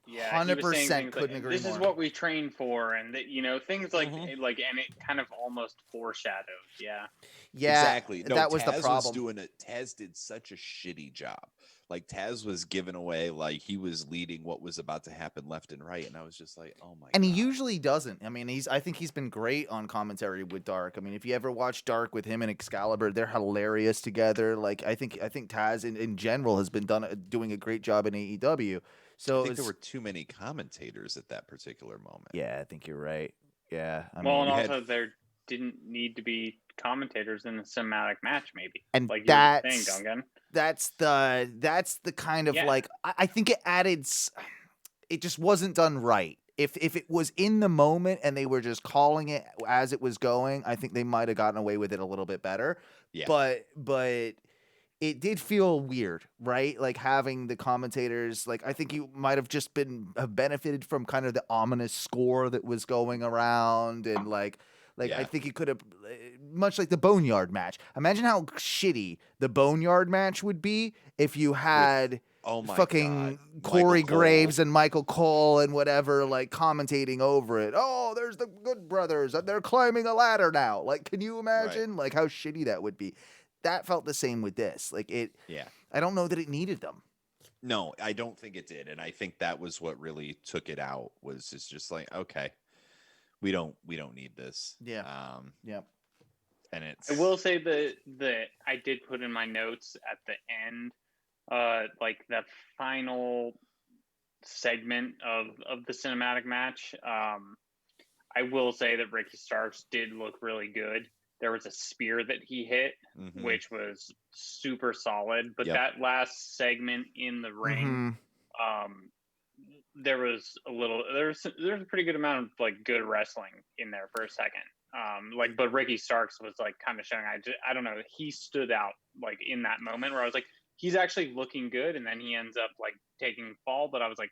yeah, he was saying 100% things couldn't like, agree "This is more. what we train for," and that things like Mhm. and it kind of almost foreshadowed. Yeah, Yeah, Exactly. No, that was Taz the problem. doing it. Taz did such a shitty job. Like Taz was giving away, like he was leading what was about to happen left and right, and I was just like, oh my And god. he usually doesn't. I mean, I think he's been great on commentary with Dark. I mean, if you ever watch Dark with him and Excalibur, they're hilarious together. Like I think Taz in general has been doing a great job in AEW. So I think there were too many commentators at that particular moment. yeah, I think you're right. Yeah, I well, mean, and you had- also there didn't need to be commentators in a cinematic match, maybe. and Like you were saying, that's Duncan. that's the kind of Yeah. like I think it added. It just wasn't done right. If it was in the moment and they were just calling it as it was going, I think they might have gotten away with it a little bit better. Yeah. But it did feel weird, right? Like having the commentators, like I think you might have just have benefited from kind of the ominous score that was going around, and like I Yeah. think you could have, much like the Boneyard match. Imagine how shitty the Boneyard match would be if you had Oh my fucking god. Corey Michael Cole. Graves and Michael Cole and whatever, like commentating over it. Oh, there's the Good Brothers and they're climbing a ladder now. Like, can you imagine like how shitty that would be? That felt the same with this. Like Yeah. I don't know that it needed them. No, I don't think it did, and I think that was what really took it out. Was it's just like, okay, we don't need this. Yeah. Yeah. And it's. I will say that I did put in my notes at the end, like the final segment of the cinematic match. I will say that Ricky Starks did look really good. There was a spear that he hit, Mhm. which was super solid. But Yep. that last segment in the ring, there was a pretty good amount of like good wrestling in there for a second. But Ricky Starks was like kind of showing. I don't know. He stood out like in that moment where I was like, he's actually looking good, and then he ends up like taking fall. But I was like,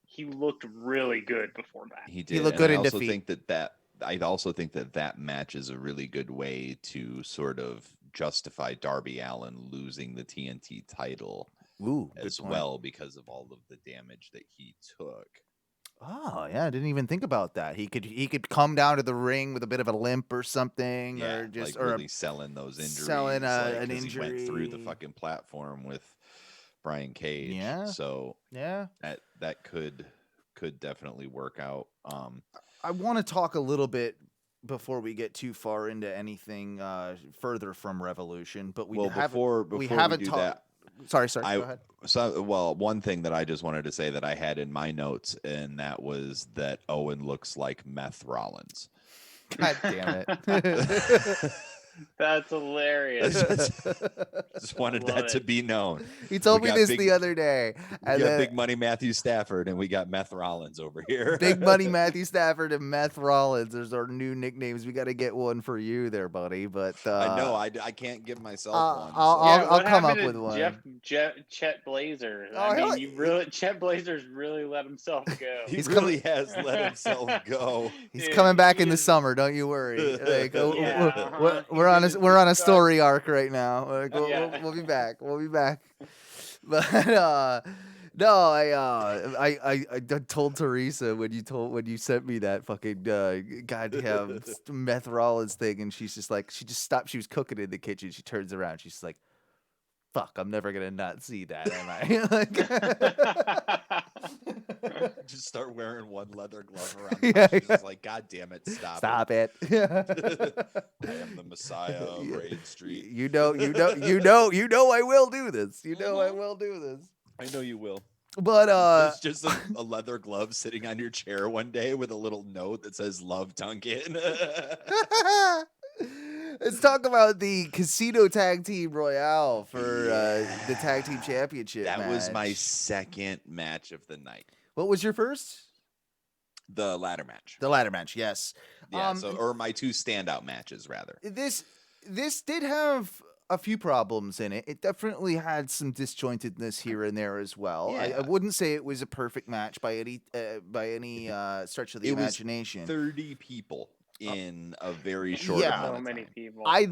he looked really good before that. He did. looked And good I in also defeat. I also think that match is a really good way to sort of justify Darby Allin losing the TNT title Ooh, good as point. well because of all of the damage that he took. Oh yeah, I didn't even think about that. He could come down to the ring with a bit of a limp or something, Yeah, or just like really selling those injuries. selling like, an 'cause he went through the injury. fucking platform with Brian Cage. Yeah. So Yeah. that could definitely work out. I want to talk a little bit before we get too far into anything further from Revolution, but before we we haven't do talked. that, Sorry, go ahead. one thing that I just wanted to say that I had in my notes, and that was that Owen looks like Meth Rollins. God damn it. That's hilarious. Just wanted Love that to it. be known. He told We me got this big- the other day. We And got then Big Money Matthew Stafford, and we got Meth Rollins over here. Big Money Matthew Stafford and Meth Rollins. There's our new nicknames. We got to get one for you there, buddy. But I know I can't give myself one. I'll come happened up to with one. Chet Blazer. Oh, I hell- mean, Chet Blazer's really let himself go. He He's really has let himself go. He's Dude, coming back he in the is- summer. Don't you worry. Like, Yeah, we're on he's a stuck. story arc right now. Like, Yeah. we'll be back. We'll be back. But no, I told Teresa when you sent me that fucking goddamn Meth Rollins thing, and she's just like, she just stopped. She was cooking in the kitchen. She turns around. She's like, fuck, I'm never gonna not see that, am I? Just start wearing one leather glove around. Yeah, She's yeah. just like, God damn it, Stop it. I am the Messiah of Yeah. Raid Street. You know I will do this. You know I will do this. I know you will. But There's just a leather glove sitting on your chair one day with a little note that says "Love Duncan." let's talk about the Casino Tag Team Royale for the Tag Team Championship That was my match. second match of the night. What was your first? The ladder match. The ladder match, yes. Yeah, or my two standout matches, rather. This did have a few problems in it. It definitely had some disjointedness here and there as well. I Yeah. wouldn't say it was a perfect match by any stretch of the It was imagination. 30 people in a very short Yeah. amount So of many time. people. I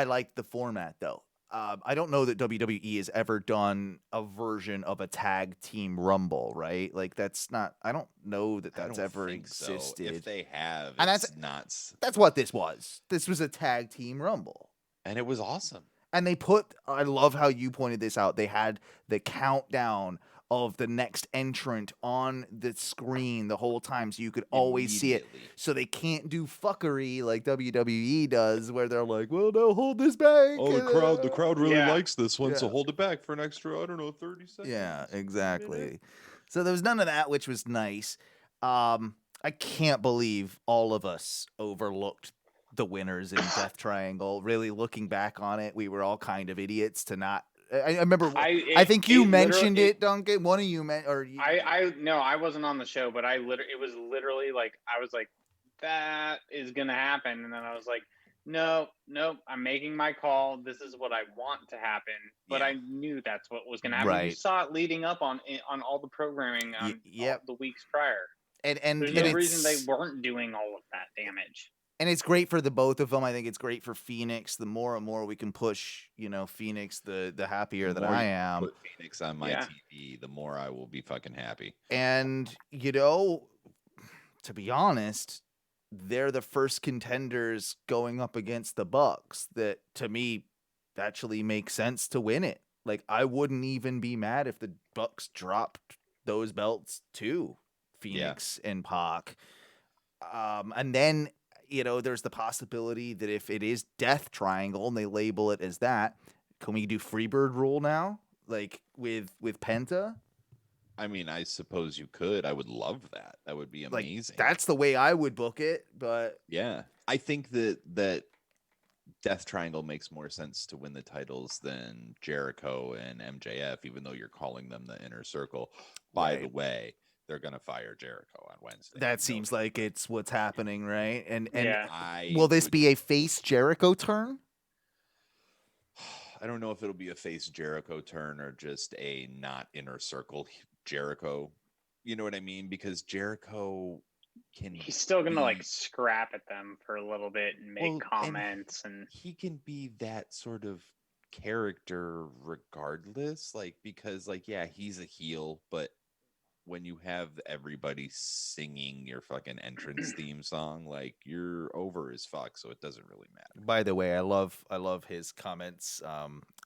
liked the format though. I don't know that WWE has ever done a version of a tag team rumble, right? Like that's not. I don't know that I that's don't ever think so. existed. If they have, And it's nuts. That's what this was. This was a tag team rumble. And it was awesome. And I love how you pointed this out. They had the countdown of the next entrant on the screen the whole time so you could always see it. Immediately. So they can't do fuckery like WWE does where they're like, well, no, hold this back. Oh, the crowd really Yeah. likes this one, so Yeah. hold it back for an extra, I don't know, 30 seconds. Yeah, a exactly. minute. So there was none of that, which was nice. I can't believe all of us overlooked the winners in Death Triangle. Really looking back on it, we were all kind of idiots to not. I remember. I think you mentioned it, Duncan. One of you No, I wasn't on the show, but it was literally like I was like, that is gonna happen, and then I was like, no, I'm making my call. This is what I want to happen, but Yeah. I knew that's what was gonna happen. You Right. saw it leading up on all the programming on yep. all the weeks prior. And There's no reason they weren't doing all of that damage. And it's great for the both of them. I think it's great for Phoenix. The more and more we can push, Phoenix, the happier that I am. Put Phoenix on my TV, the more I will be fucking happy. And, to be honest, they're the first contenders going up against the Bucks that, to me, actually makes sense to win it. Like, I wouldn't even be mad if the Bucks dropped those belts to Phoenix and Pac. And then, there's the possibility that if it is Death Triangle and they label it as that, can we do Freebird rule now? Like with Penta? I mean, I suppose you could. I would love that. That would be amazing. Like, that's the way I would book it, but yeah. I think that Death Triangle makes more sense to win the titles than Jericho and MJF, even though you're calling them the Inner Circle. By the way, they're gonna fire Jericho on Wednesday. That seems like it's what's happening, right? And will this be a face Jericho turn? I don't know if it'll be a face Jericho turn or just a not Inner Circle Jericho. You know what I mean? Because Jericho he's still gonna like scrap at them for a little bit and make comments, and he can be that sort of character regardless. Like, because he's a heel, but when you have everybody singing your fucking entrance theme song, like, you're over as fuck, so it doesn't really matter. By the way, I love his comments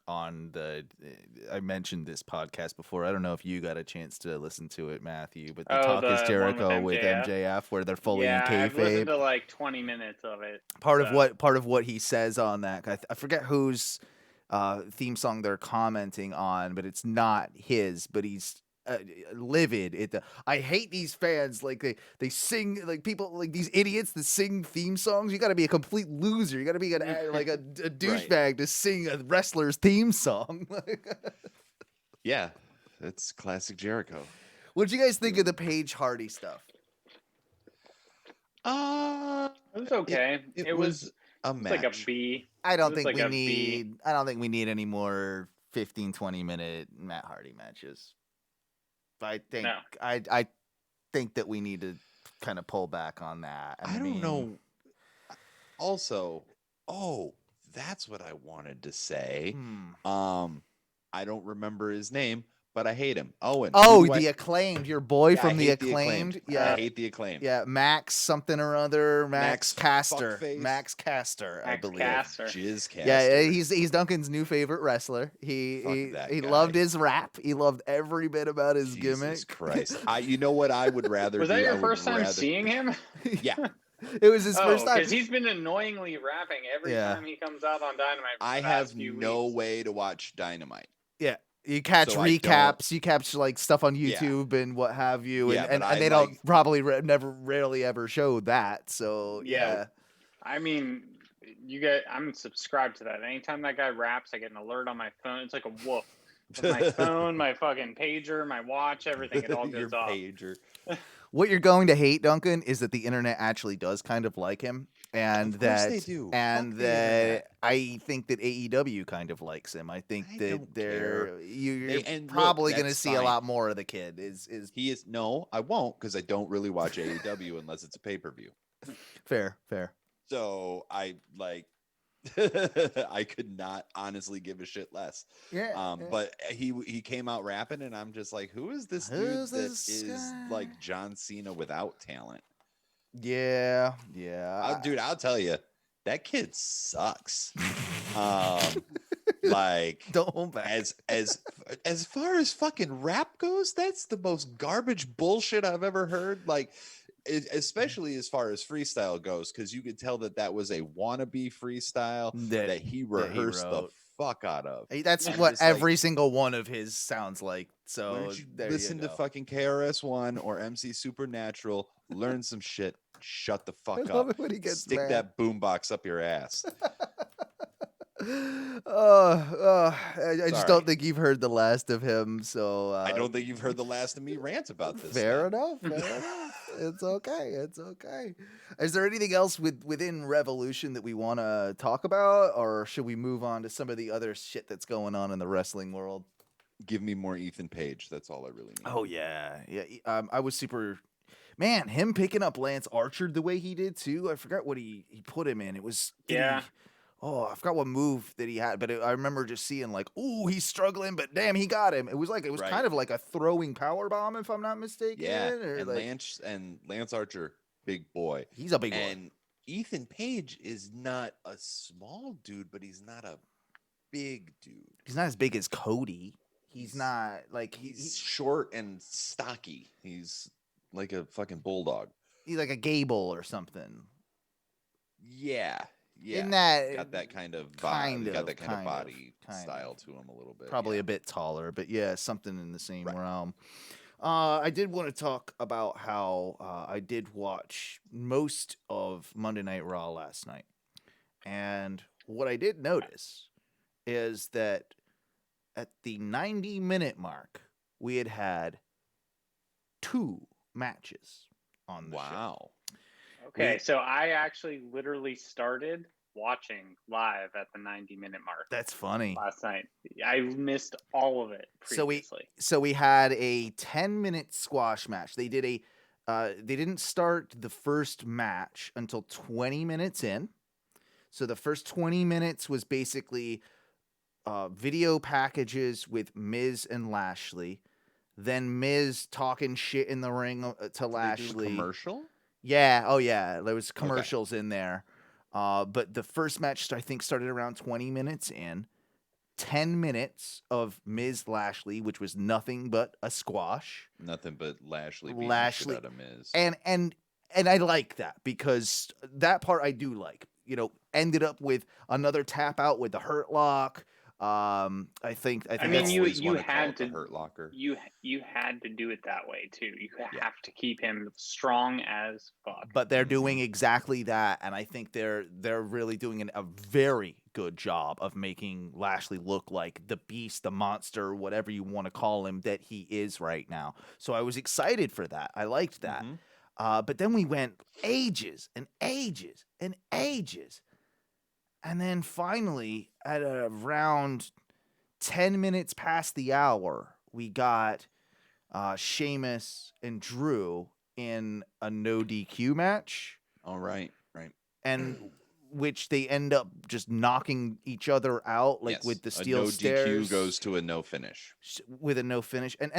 on the. I mentioned this podcast before. I don't know if you got a chance to listen to it, Matthew, but the Talk is Jericho with MJF, where they're fully in kayfabe. I've listened to like 20 minutes of it. Part of what he says on that, I forget whose theme song they're commenting on, but it's not his. But he's livid. I hate these fans. Like they sing, like people, like these idiots that sing theme songs. You got to be a complete loser. You got to be a douchebag to sing a wrestler's theme song. Yeah, that's classic Jericho. What did you guys think of the Paige Hardy stuff? It was okay. It was a match. Like a B. I don't think we need any more 15-20 minute Matt Hardy matches. I think I think that we need to kind of pull back on that. I don't know. Also, that's what I wanted to say. I don't remember his name, but I hate him. Owen. Oh, Who do the Acclaimed, your boy Yeah, I from the hate Acclaimed. I Yeah, hate the Acclaimed. yeah, Max something or other, Max Max Caster, Fuckface. Max Caster, I Max believe. Caster. Jizz Caster. Yeah, he's Duncan's new favorite wrestler. Fuck He that he guy. loved his rap. He loved every bit about his Jesus gimmick. Christ. You know what I would rather Was do? that I your would first time rather- seeing him? Yeah. It was his first time. Because he's been annoyingly rapping every Yeah. time he comes out on Dynamite. For I the past have few no weeks. way to watch Dynamite. Yeah, you catch So I recaps, you catch like stuff on Yeah. YouTube and what have you, Yeah, and but I they don't like- probably rarely ever show that. So yeah. I mean, I'm subscribed to that. Anytime that guy raps, I get an alert on my phone. It's like a woof. My phone, my fucking pager, my watch, everything. It all Your goes off. pager. What you're going to hate, Duncan, is that the internet actually does kind of like him, and Of course that they do. and Fuck the that internet. I think that AEW kind of likes him. I think I that don't they're care. you're And look, probably going to that's see a fine. lot more of the kid. Is He is no, I won't because I don't really watch AEW unless it's a pay-per-view. fair. So I like I could not honestly give a shit less. Yeah. But he came out rapping and I'm just like, who is this dude Who's that this is guy? like John Cena without talent? Yeah. Dude, I'll tell you, that kid sucks. Like Don't hold back. as far as fucking rap goes, that's the most garbage bullshit I've ever heard. Like, especially as far as freestyle goes, because you could tell that was a wannabe freestyle that he rehearsed the wrote. fuck out of. Hey, that's I'm what just like, every single one of his sounds like. why So don't you there listen you to go. fucking KRS-One or MC Supernatural, learn some shit, shut the I fuck love up, it when he gets stick mad. that boombox up your ass. I just Sorry. don't think you've heard the last of him. So I don't think you've heard the last of me rant about this. Fair then. enough. Fair enough. It's okay. It's okay. Is there anything else within Revolution that we want to talk about, or should we move on to some of the other shit that's going on in the wrestling world? Give me more Ethan Page. That's all I really need. Oh yeah. I was super. Man, him picking up Lance Archer the way he did too. I forgot what he put him in. It was Yeah. I forgot what move that he had, but I remember just seeing like, oh, he's struggling, but damn, he got him. It was Right. kind of like a throwing power bomb, if I'm not mistaken. Yeah, or and like, Lance Archer, big boy. he's a big boy. And Ethan Page is not a small dude, but he's not a big dude. He's not as big as Cody. He's not like He's short and stocky. He's like a fucking bulldog. he's like a Gable or something. Yeah. Yeah. In that got that kind of kind got of- that kind of kind body of. style to him a little bit. probably yeah. a bit taller, but yeah, something in the same Right. realm. I did want to talk about how I did watch most of Monday Night Raw last night. And what I did notice is that at the 90-minute mark, we had 2 matches on the show. Wow. Okay, so I actually literally started watching live at the 90-minute mark That's funny. last night. I missed all of it previously. So we had a 10-minute squash match. They did they didn't start the first match until 20 minutes in. So the first 20 minutes was basically video packages with Miz and Lashley. Then Miz talking shit in the ring to Did they do a Lashley. commercial? Yeah. Oh, yeah. There was commercials in there. But the first match, I think, started around 20 minutes in. 10 minutes of Miz Lashley, which was nothing but a squash. Nothing but Lashley beating Lashley- shit out of Miz. And I like that because that part I do like. Ended up with another tap out with the Hurt Lock. I think I mean, that's- you wanna call had it the to- Hurt Locker. You had to do it that way too. You have Yeah. to keep him strong as fuck. but they're doing exactly that, and I think they're really doing a very good job of making Lashley look like the beast, the monster, whatever you want to call him that he is right now. So I was excited for that. I liked that. Mhm. But then we went ages and ages and ages. And then finally, at around 10 minutes past the hour, we got Sheamus and Drew in a no DQ match. All right. Right. And which they end up just knocking each other out, like Yes, with the a steel no stairs. DQ goes to a no finish. With a no finish, and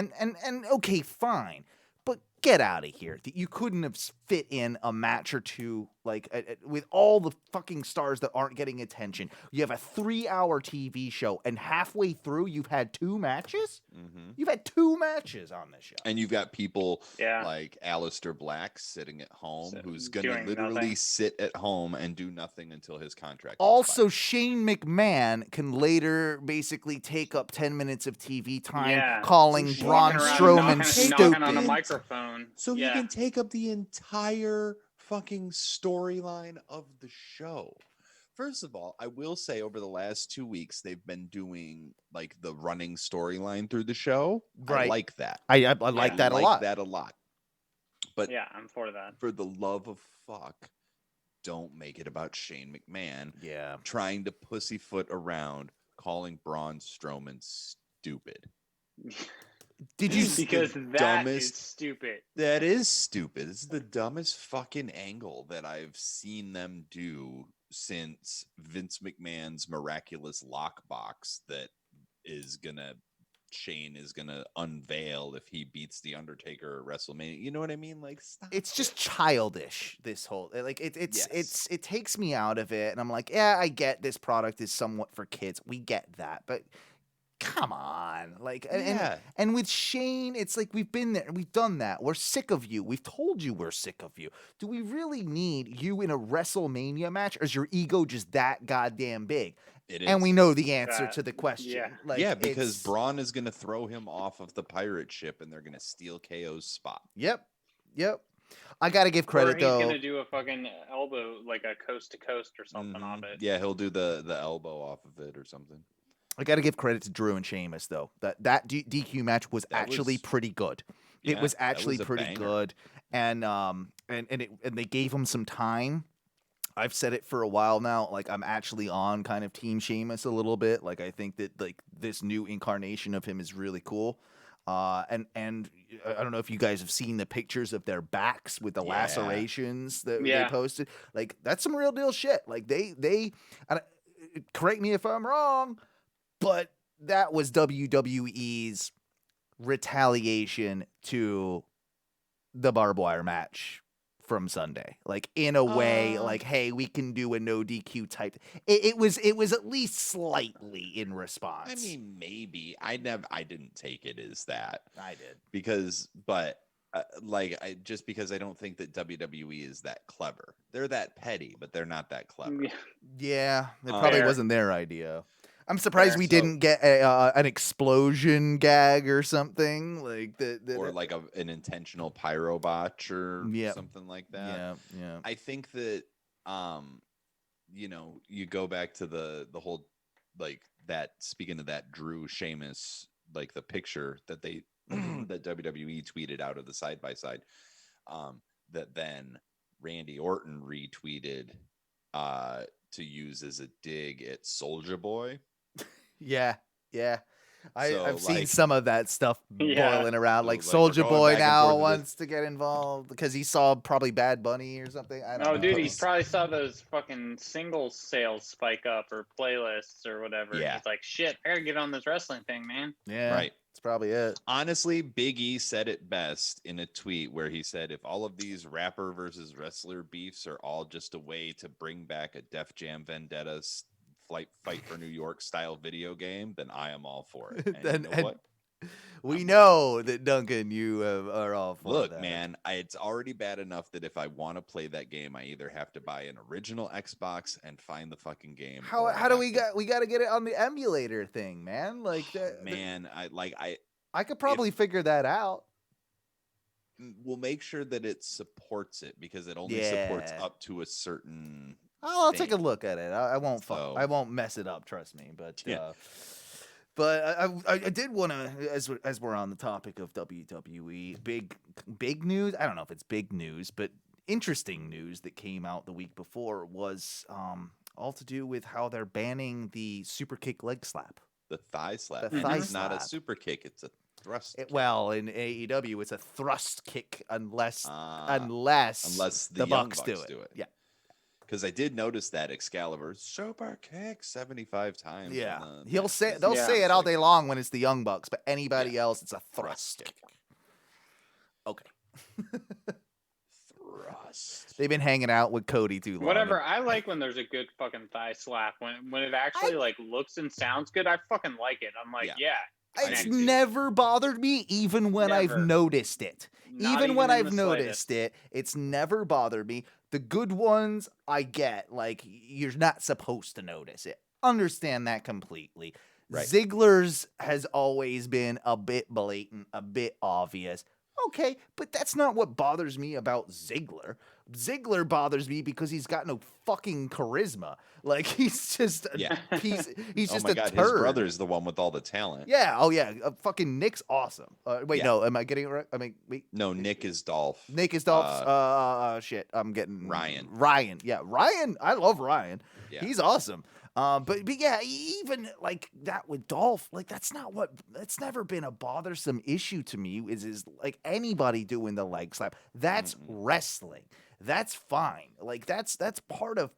okay, fine, but get out of here. You couldn't have fit in a match or two, like with all the fucking stars that aren't getting attention. You have a 3-hour TV show, and halfway through, you've had 2 matches. Mm-hmm. You've had 2 matches on this show, And you've got people Yeah. like Aleister Black sitting at home, So, who's going to doing literally nothing. sit at home and do nothing until his contract. also expires. Shane McMahon can later basically take up 10 minutes of TV time Yeah. calling So Braun Walking around Strowman knocking stupid. on a microphone. So yeah. he can take up the entire fucking storyline of the show. First of all, I will say over the last 2 weeks, they've been doing like the running storyline through the show. Right. I like that. I like that a lot. that a lot. But Yeah, I'm for that. for the love of fuck, don't make it about Shane McMahon Yeah. trying to pussyfoot around calling Braun Strowman stupid. Did you Because that dumbest- is stupid. That is stupid. This is the dumbest fucking angle that I've seen them do since Vince McMahon's miraculous lockbox that Shane is gonna unveil if he beats the Undertaker at WrestleMania. You know what I mean? Like, stop. It's just childish, this whole like Yes. it takes me out of it, and I'm like, yeah, I get this product is somewhat for kids. We get that, but come on. Like Yeah. and with Shane, it's like we've been there, we've done that. We're sick of you. We've told you we're sick of you. Do we really need you in a WrestleMania match, or is your ego just that goddamn big? It is. And we know the answer That- to the question. yeah. Like, yeah, because it's- Braun is gonna throw him off of the pirate ship and they're gonna steal KO's spot. Yep. I gotta give credit or he's though. gonna do a fucking elbow, like a coast to coast or something off Mhm. it. Yeah, he'll do the elbow off of it or something. I got to give credit to Drew and Sheamus though. That DQ match was That actually was- pretty good. It Yeah, was that actually was a pretty banger. good, and they gave him some time. I've said it for a while now. Like, I'm actually on kind of Team Sheamus a little bit. Like, I think that like this new incarnation of him is really cool. And I don't know if you guys have seen the pictures of their backs with the Yeah. lacerations that Yeah. they posted. Like, that's some real deal shit. Like correct me if I'm wrong, but that was WWE's retaliation to the barbed wire match from Sunday. Like, in a way, like, hey, we can do a no DQ type. It was at least slightly in response. I mean, maybe I didn't take it as that I did. because I don't think that WWE is that clever. They're that petty, but they're not that clever. Yeah. Yeah, it probably Fair. wasn't their idea. I'm surprised Fair. we So- didn't get an explosion gag or something like that. Or like an intentional pyro botch or Yeah. something like that. yeah. I think that you go back to the whole like that, speaking of that Drew Sheamus, like the picture that they that WWE tweeted out of the side by side, that then Randy Orton retweeted to use as a dig at Soulja Boy. Yeah. So, I've seen like- some of that stuff Yeah. boiling around. So, Like, like, we're Soldier going Boy back and now forth with wants to get involved because he saw probably Bad Bunny or something. I don't Oh, know. dude, he probably saw those fucking singles sales spike up or playlists or whatever. Yeah. He's like, shit, I gotta get on this wrestling thing, man. Yeah, Right. That's probably it. Honestly, Big E said it best in a tweet where he said, if all of these rapper versus wrestler beefs are all just a way to bring back a Def Jam Vendetta Fight for New York style video game, then I am all for it. And Then- you know and- what? We know that Duncan, you are all for Look, that. man, it's already bad enough that if I want to play that game, I either have to buy an original Xbox and find the fucking game. How or I how do have we to- got? We got to get it on the emulator thing, man. Like that. Man, I could probably figure that out. we'll make sure that it supports it because it only supports Yeah. up to a certain. I'll take a thing. look at it. I won't So- I won't mess it up. Trust me. But Yeah. but I did want to, as we're on the topic of WWE, big news. I don't know if it's big news, but interesting news that came out the week before was all to do with how they're banning the super kick leg slap. The thigh slap. The And thigh it's not a slap. super kick, it's a thrust. kick. Well, in AEW, it's a thrust kick unless Uh, unless unless the the Young Bucks Bucks do it. do it. Yeah. because I did notice that Excalibur super kick 75 times. Yeah, in the he'll match. say they'll Yeah. say it all It's day like, long when it's the Young Bucks, but anybody else, it's a thrust kick. Okay. thrust. They've been hanging out with Cody too long. Whatever. I like when there's a good fucking thigh slap. When it actually like looks and sounds good, I fucking like it. I'm like, yeah. It's I do. never bothered me, even when I've Never. noticed it. Not Even when in the I've noticed slightest. it, it's never bothered me. The good ones, I get. Like, you're not supposed to notice it. Understand that completely. Right. Ziggler's has always been a bit blatant, a bit obvious. Okay, but that's not what bothers me about Ziggler. Ziggler bothers me because he's got no fucking charisma. Like, he's just a Yeah. piece. He's Oh just my a God, turd. his brother's the one with all the talent. Yeah. Oh yeah. Fucking Nick's awesome. Wait, Yeah. no. Am I getting it right? I mean, wait. No, Nick is Dolph. Nick is Dolph's. Shit. I'm getting Ryan. Ryan. Yeah. Ryan. I love Ryan. Yeah. He's awesome. But yeah, even like that with Dolph, like that's never been a bothersome issue to me. Is like anybody doing the leg slap. That's wrestling. That's fine. Like that's part of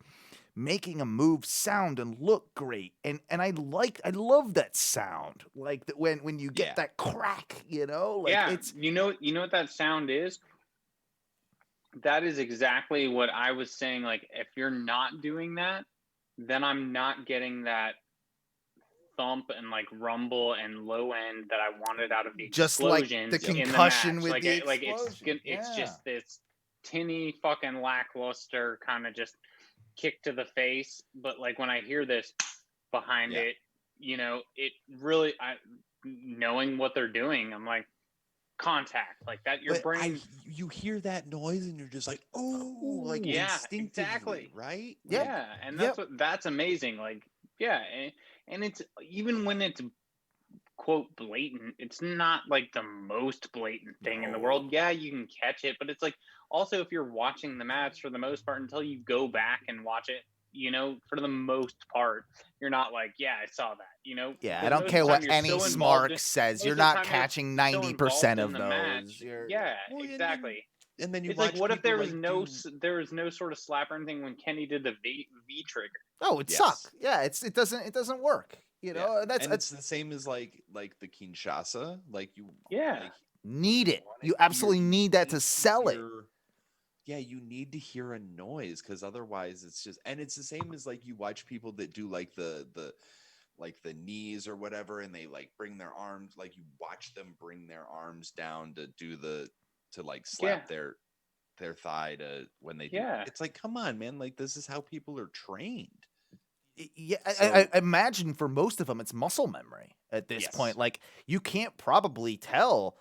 making a move sound and look great. And I love that sound. Like when you get that crack, you know? Like yeah. it's You know what that sound is? That is exactly what I was saying. Like, if you're not doing that, then I'm not getting that thump and like rumble and low end that I wanted out of the just like explosions the in concussion match. with Like, the it's explosion. just this tinny fucking lackluster kind of just kick to the face. But like when I hear this behind it, you know, it really, knowing what they're doing, I'm like, contact like that. Your brain, you hear that noise and you're just like, oh, like instinctively, exactly, right? Yeah, and that's amazing. Like, yeah, and it's even when it's quote blatant, it's not like the most blatant thing in the world. Yeah, you can catch it, but it's like also if you're watching the match for the most part until you go back and watch it, you know, for the most part, you're not like, yeah, I saw that, you know. Yeah, I don't care what any smart says. You're not catching 90% of those. Yeah, exactly. And then you it's watch like, what if there was like there was no sort of slap or anything when Kenny did the V trigger? Oh, it sucked. Yeah, it doesn't work. You know, it's the same as like the Kinshasa. Like you need it. You absolutely need that to sell it. Yeah, you need to hear a noise because otherwise it's just, and it's the same as like you watch people that do like the knees or whatever, and they like bring their arms, like you watch them bring their arms down to do to like slap their thigh to when they do. It's like, come on, man, like this is how people are trained. Yeah, I imagine for most of them it's muscle memory at this point. Like you can't probably tell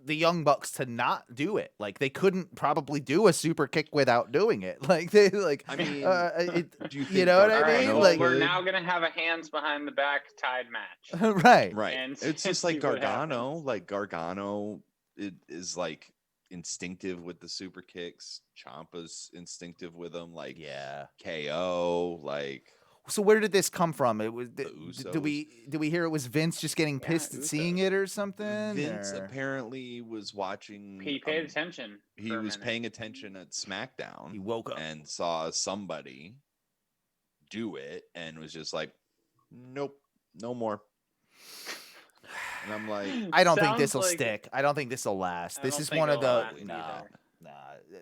the Young Bucks to not do it. Like they couldn't probably do a super kick without doing it. Like they like. I mean, you know what I mean? Well, like we're now gonna have a hands behind the back tied match. Right. And it's just like Gargano. Like Gargano, it is like instinctive with the super kicks. Ciampa's instinctive with them. Like KO. Like. So where did this come from? It was do we hear it was Vince just getting pissed at seeing it or something? Vince apparently was watching. He paid attention. He was paying attention at SmackDown. He woke up and saw somebody do it and was just like, "Nope, no more." And I'm like, I don't think this will stick. I don't think this will last. This is one of the nah.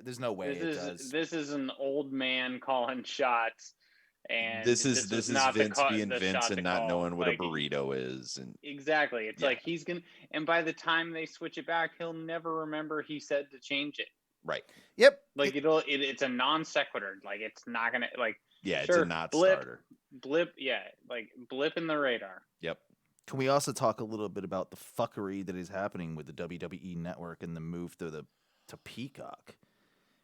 There's no way it does. This is an old man calling shots. And this is Vince being Vince and not knowing what a burrito is. And exactly, it's like he's gonna. And by the time they switch it back, he'll never remember he said to change it. Right. Yep. Like it's a non sequitur. Like it's not gonna like. Yeah, it's a not starter. Blip. Yeah, like blip in the radar. Yep. Can we also talk a little bit about the fuckery that is happening with the WWE Network and the move to Peacock?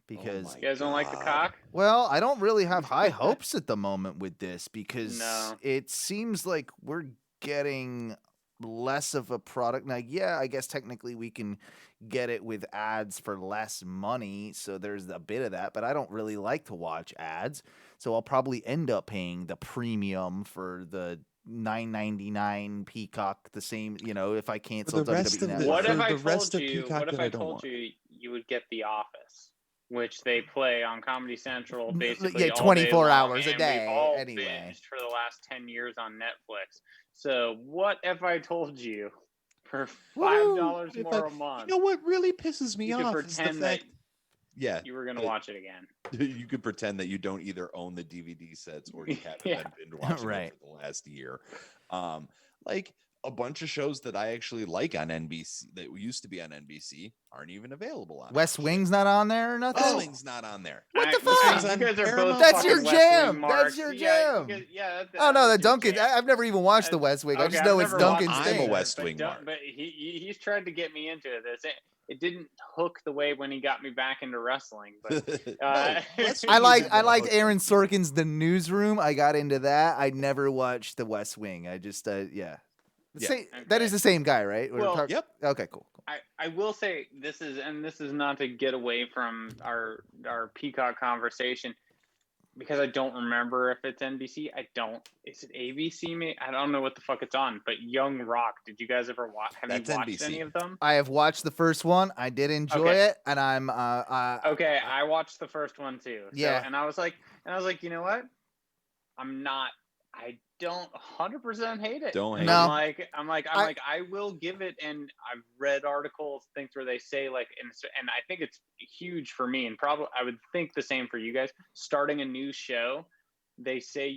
Because you guys don't like the cock? Well, I don't really have high hopes at the moment with this because it seems like we're getting less of a product. Now, yeah, I guess technically we can get it with ads for less money, so there's a bit of that, but I don't really like to watch ads, so I'll probably end up paying the premium for the $9.99 Peacock, the same, you know, if I cancel WWE Network. What if I told you you would get The Office? which they play on Comedy Central basically Yeah, all day 24 long, hours a and day, we've all anyway. binged for the last 10 years on Netflix. So what if I told you for $5 more a month, you know what really pisses me you could off is the pretend that fact, yeah, you were going to watch it again? you could pretend that you don't either own the DVD sets or you haven't Yeah. been binge watching Right. it for the last year. Like a bunch of shows that I actually like on NBC that used to be on NBC aren't even available on West that Wing's shit. not on there or nothing? Wrestling's not on there. What the West fuck? Wing's You on guys are both Paramount That's fucking your West jam. Wing marks. That's your Yeah, jam. that's No, your Duncan. jam. I've never even watched The West Wing. I just Okay, know I've it's never watched Duncan's it I'm a thing. West but Wing mark. But he's tried to get me into this. It didn't hook the way when he got me back into wrestling. But West I Wing like isn't I gonna liked hook me. Aaron Sorkin's The Newsroom. I got into that. I never watched The West Wing. I just yeah. Yeah. That is the same guy, right? Well, Yep. Okay, cool. I will say this is not to get away from our Peacock conversation, because I don't remember if it's NBC. Is it ABC? I don't know what the fuck it's on. But Young Rock, did you guys ever watch? Have That's you watched NBC. any of them? I have watched the first one. I did enjoy Okay. it, and I'm Okay, I watched the first one too. So, Yeah. and I was like, you know what? I don't 100% hate it. Don't hate No. it. I'm like, I will give it. And I've read articles, things where they say like, and I think it's huge for me, and probably I would think the same for you guys. Starting a new show, they say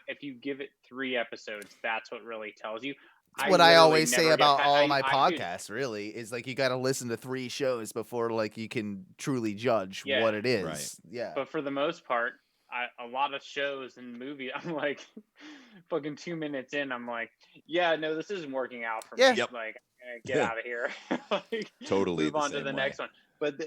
if you give it 3 episodes, that's what really tells you. It's what I literally always say never get about past- all my I could- podcasts, really, is like you got to listen to 3 shows before like you can truly judge Yeah. what it is. Right. Yeah. But for the most part, a lot of shows and movies, I'm like, fucking 2 minutes in, I'm like, yeah, no, this isn't working out for Yeah. me. Yep. Like, get out of here. Like, Totally move the on to same the way. next one. But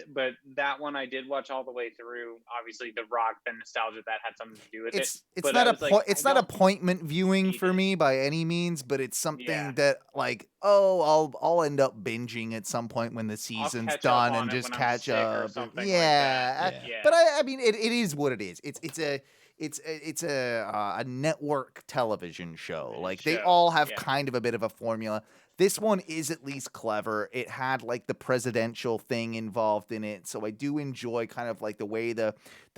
that one I did watch all the way through. Obviously, The Rock, the nostalgia that had something to do with It's it. not But I a was like, it's I not don't appointment viewing need for it. me by any means, but it's something Yeah. that like I'll end up binging at some point when the season's catch up done on and it just when I'm catch sick or up. something like Yeah. that. Yeah. But I mean it is what it is. It's a network television show. Like they Show, all have yeah. kind of a bit of a formula. This one is at least clever. It had like the presidential thing involved in it, so I do enjoy kind of like the way the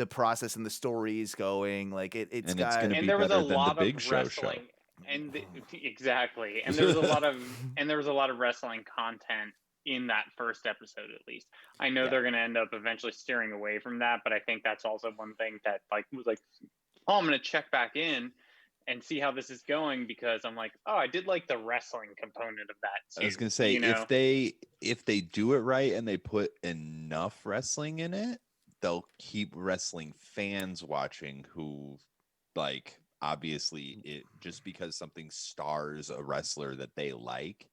process and the story is going. Like it's And it's got gonna And be there was a better than the lot Big of Show wrestling, and exactly, and there was a lot of wrestling content in that first episode, at least. I know Yeah. they're going to end up eventually steering away from that, but I think that's also one thing that like was like, oh, I'm going to check back in and see how this is going, because I'm like, oh, I did like the wrestling component of that too. I was gonna say, you know? if they do it right and they put enough wrestling in it, they'll keep wrestling fans watching who like obviously it just because something stars a wrestler that they like,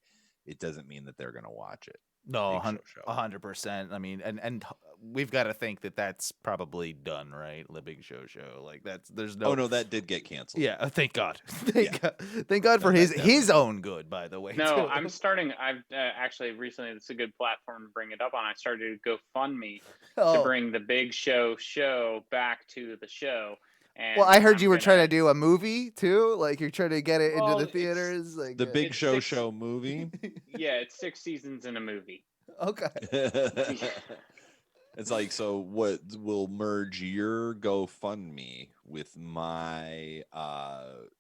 it doesn't mean that they're gonna watch it. No, Big Show. 100%. I mean, and we've got to think that that's probably done, right? The Big Show, like there's no. Oh no, that did get canceled. Yeah, thank God. Yeah. Thank God for No, his that definitely- own good, by the way. No, too. I'm starting. I've actually recently, it's a good platform to bring it up on. I started to GoFundMe to Oh. bring the Big Show back to the show. And Well, I heard I'm you were trying to gonna- do a movie too. Like you're trying to get it Well, into the it's- theaters. Like The Big It's Show six- movie. Yeah, it's 6 seasons in a movie. Okay. It's like, so what will merge your GoFundMe with my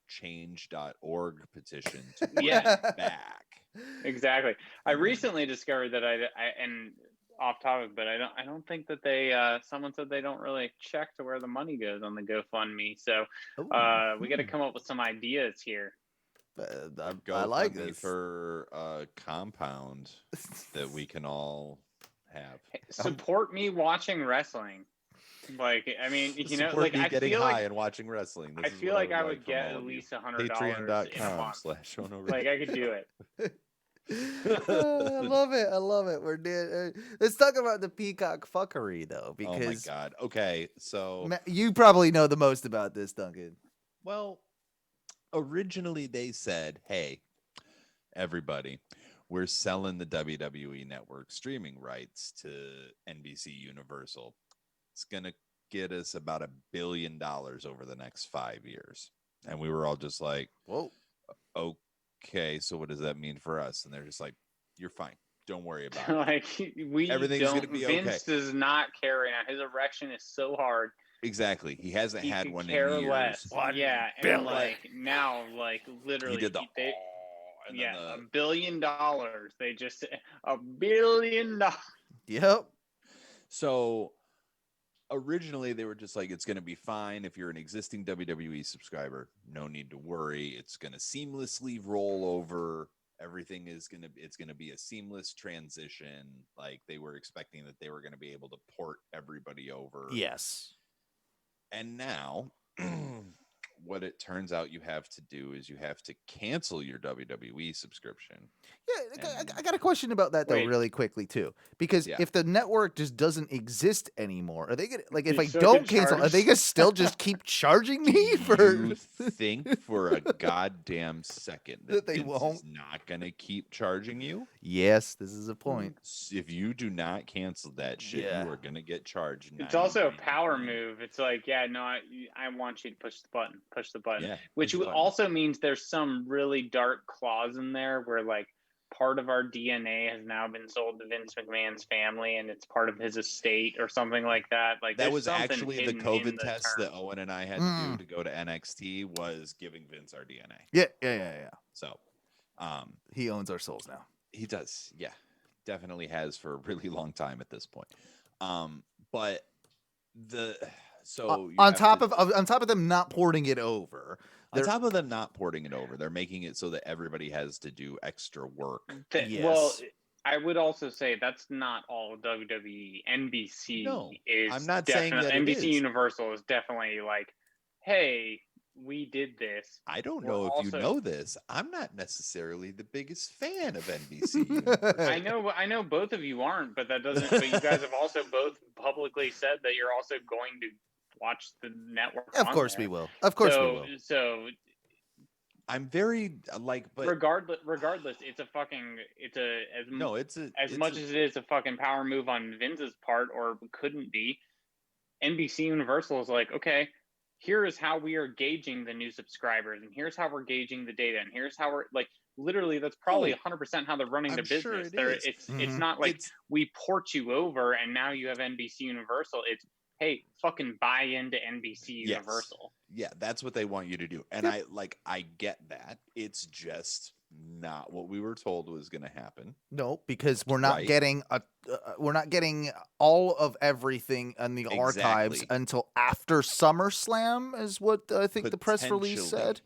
change.org petition to bring Yeah. it back? Exactly. I And then- recently discovered that I and off topic, but I don't think that they someone said they don't really check to where the money goes on the GoFundMe. So we got to come up with some ideas here. I like GoFundMe this. for a compound that we can all have. Support me watching wrestling. Like, I mean, you know, Support like me I getting feel high like and watching wrestling. This I is feel what like I would would from get all at of you. least $100 in a month. Patreon.com/Ohno. Like I could do it. I love it. I love it. We're let's talk about the Peacock fuckery though, Oh my because god. Okay, so you probably know the most about this, Duncan. well, originally they said, "Hey, everybody, we're selling the WWE Network streaming rights to NBC Universal. It's gonna get us about $1 billion over the next 5 years." And we were all just like, Whoa. "Okay, so what does that mean for us?" And they're just like, "You're fine. Don't worry about it. Like Everything's gonna be okay. Vince does not care right now. His erection is so hard. Exactly. He hasn't He had could one care in years. less. Yeah, and like now, like literally, He did the $1 billion. They just $1 billion. Yep. So originally they were just like, it's going to be fine if you're an existing WWE subscriber. No need to worry. It's going to seamlessly roll over. Everything is it's going to be a seamless transition. Like they were expecting that they were going to be able to port everybody over. Yes. And now what it turns out you have to do is you have to cancel your WWE subscription. Yeah, I got a question about that though, really quickly too, because if the network just doesn't exist anymore, are they gonna if I don't cancel, are they gonna still just keep charging me for? You think for a goddamn second that they Vince won't? Is not gonna keep charging you? Yes, this is a point. If you do not cancel that shit, you are gonna get charged. It's also a power move. It's like, I want you to push the button, which also means there's some really dark clause in there where like part of our DNA has now been sold to Vince McMahon's family and it's part of his estate or something like that. Like that was actually the COVID test that Owen and I had to do to go to NXT was giving Vince our DNA. Yeah. So he owns our souls now. He does. Yeah. Definitely has for a really long time at this point. But on top of them not porting it over. On top of them not porting it over, they're making it so that everybody has to do extra work. Well, I would also say that's not all WWE. NBC is. I'm not saying that NBC Universal is definitely like, hey, we did this. I don't know if you know this. I'm not necessarily the biggest fan of NBC Universal. I know both of you aren't, but that doesn't. But you guys have also both publicly said that you're also going to watch the network. Of course we will. Of course we will. So I'm very but regardless, it's as much as it is a fucking power move on Vince's part, or couldn't be. NBC Universal is like, okay, here is how we are gauging the new subscribers, and here's how we're gauging the data, and here's how we're like. Literally, that's probably 100% how they're running the business. Sure it's not like we port you over and now you have NBC Universal. It's hey, fucking buy into NBC Universal. Yeah, that's what they want you to do. And I get that. It's just not what we were told was going to happen. No, because we're not getting all of everything in the archives until after SummerSlam is what I think the press release said.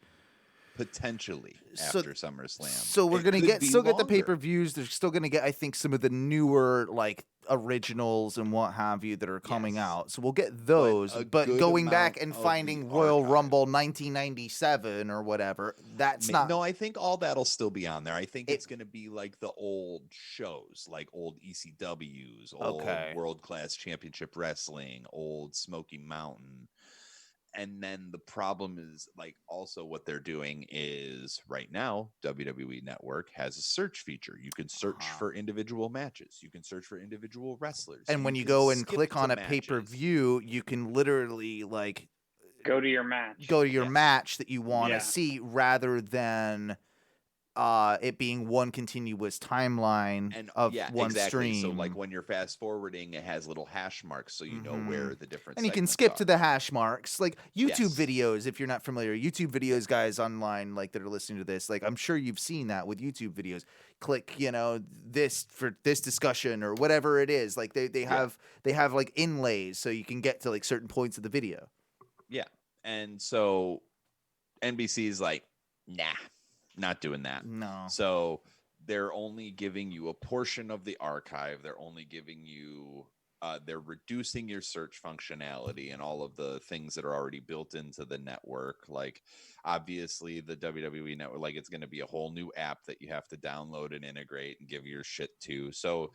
Potentially after SummerSlam. So we're gonna get the pay-per-views. They're still gonna get, I think, some of the newer like originals and what have you that are coming out. So we'll get those. But going back and finding Royal Rumble 1997 or whatever, that's not. No, I think all that'll still be on there. I think it's gonna be like the old shows, like old ECWs, old World Class Championship Wrestling, old Smoky Mountain. And then the problem is like also what they're doing is right now WWE Network has a search feature. You can search for individual matches. You can search for individual wrestlers. And when you go and click on a pay-per-view, you can literally like go to your match. Go to your match that you want to see rather than it being one continuous timeline of one stream. So like when you're fast forwarding, it has little hash marks so you know where the different and you can skip to the hash marks. Like YouTube videos, if you're not familiar, YouTube videos guys online like that are listening to this, like I'm sure you've seen that with YouTube videos. Click, this for this discussion or whatever it is. Like they have like inlays so you can get to like certain points of the video. Yeah. And so NBC's like, nah. Not doing that. No. So they're only giving you a portion of the archive. They're only giving you they're reducing your search functionality and all of the things that are already built into the network. Like obviously the WWE network, like it's going to be a whole new app that you have to download and integrate and give your shit to. So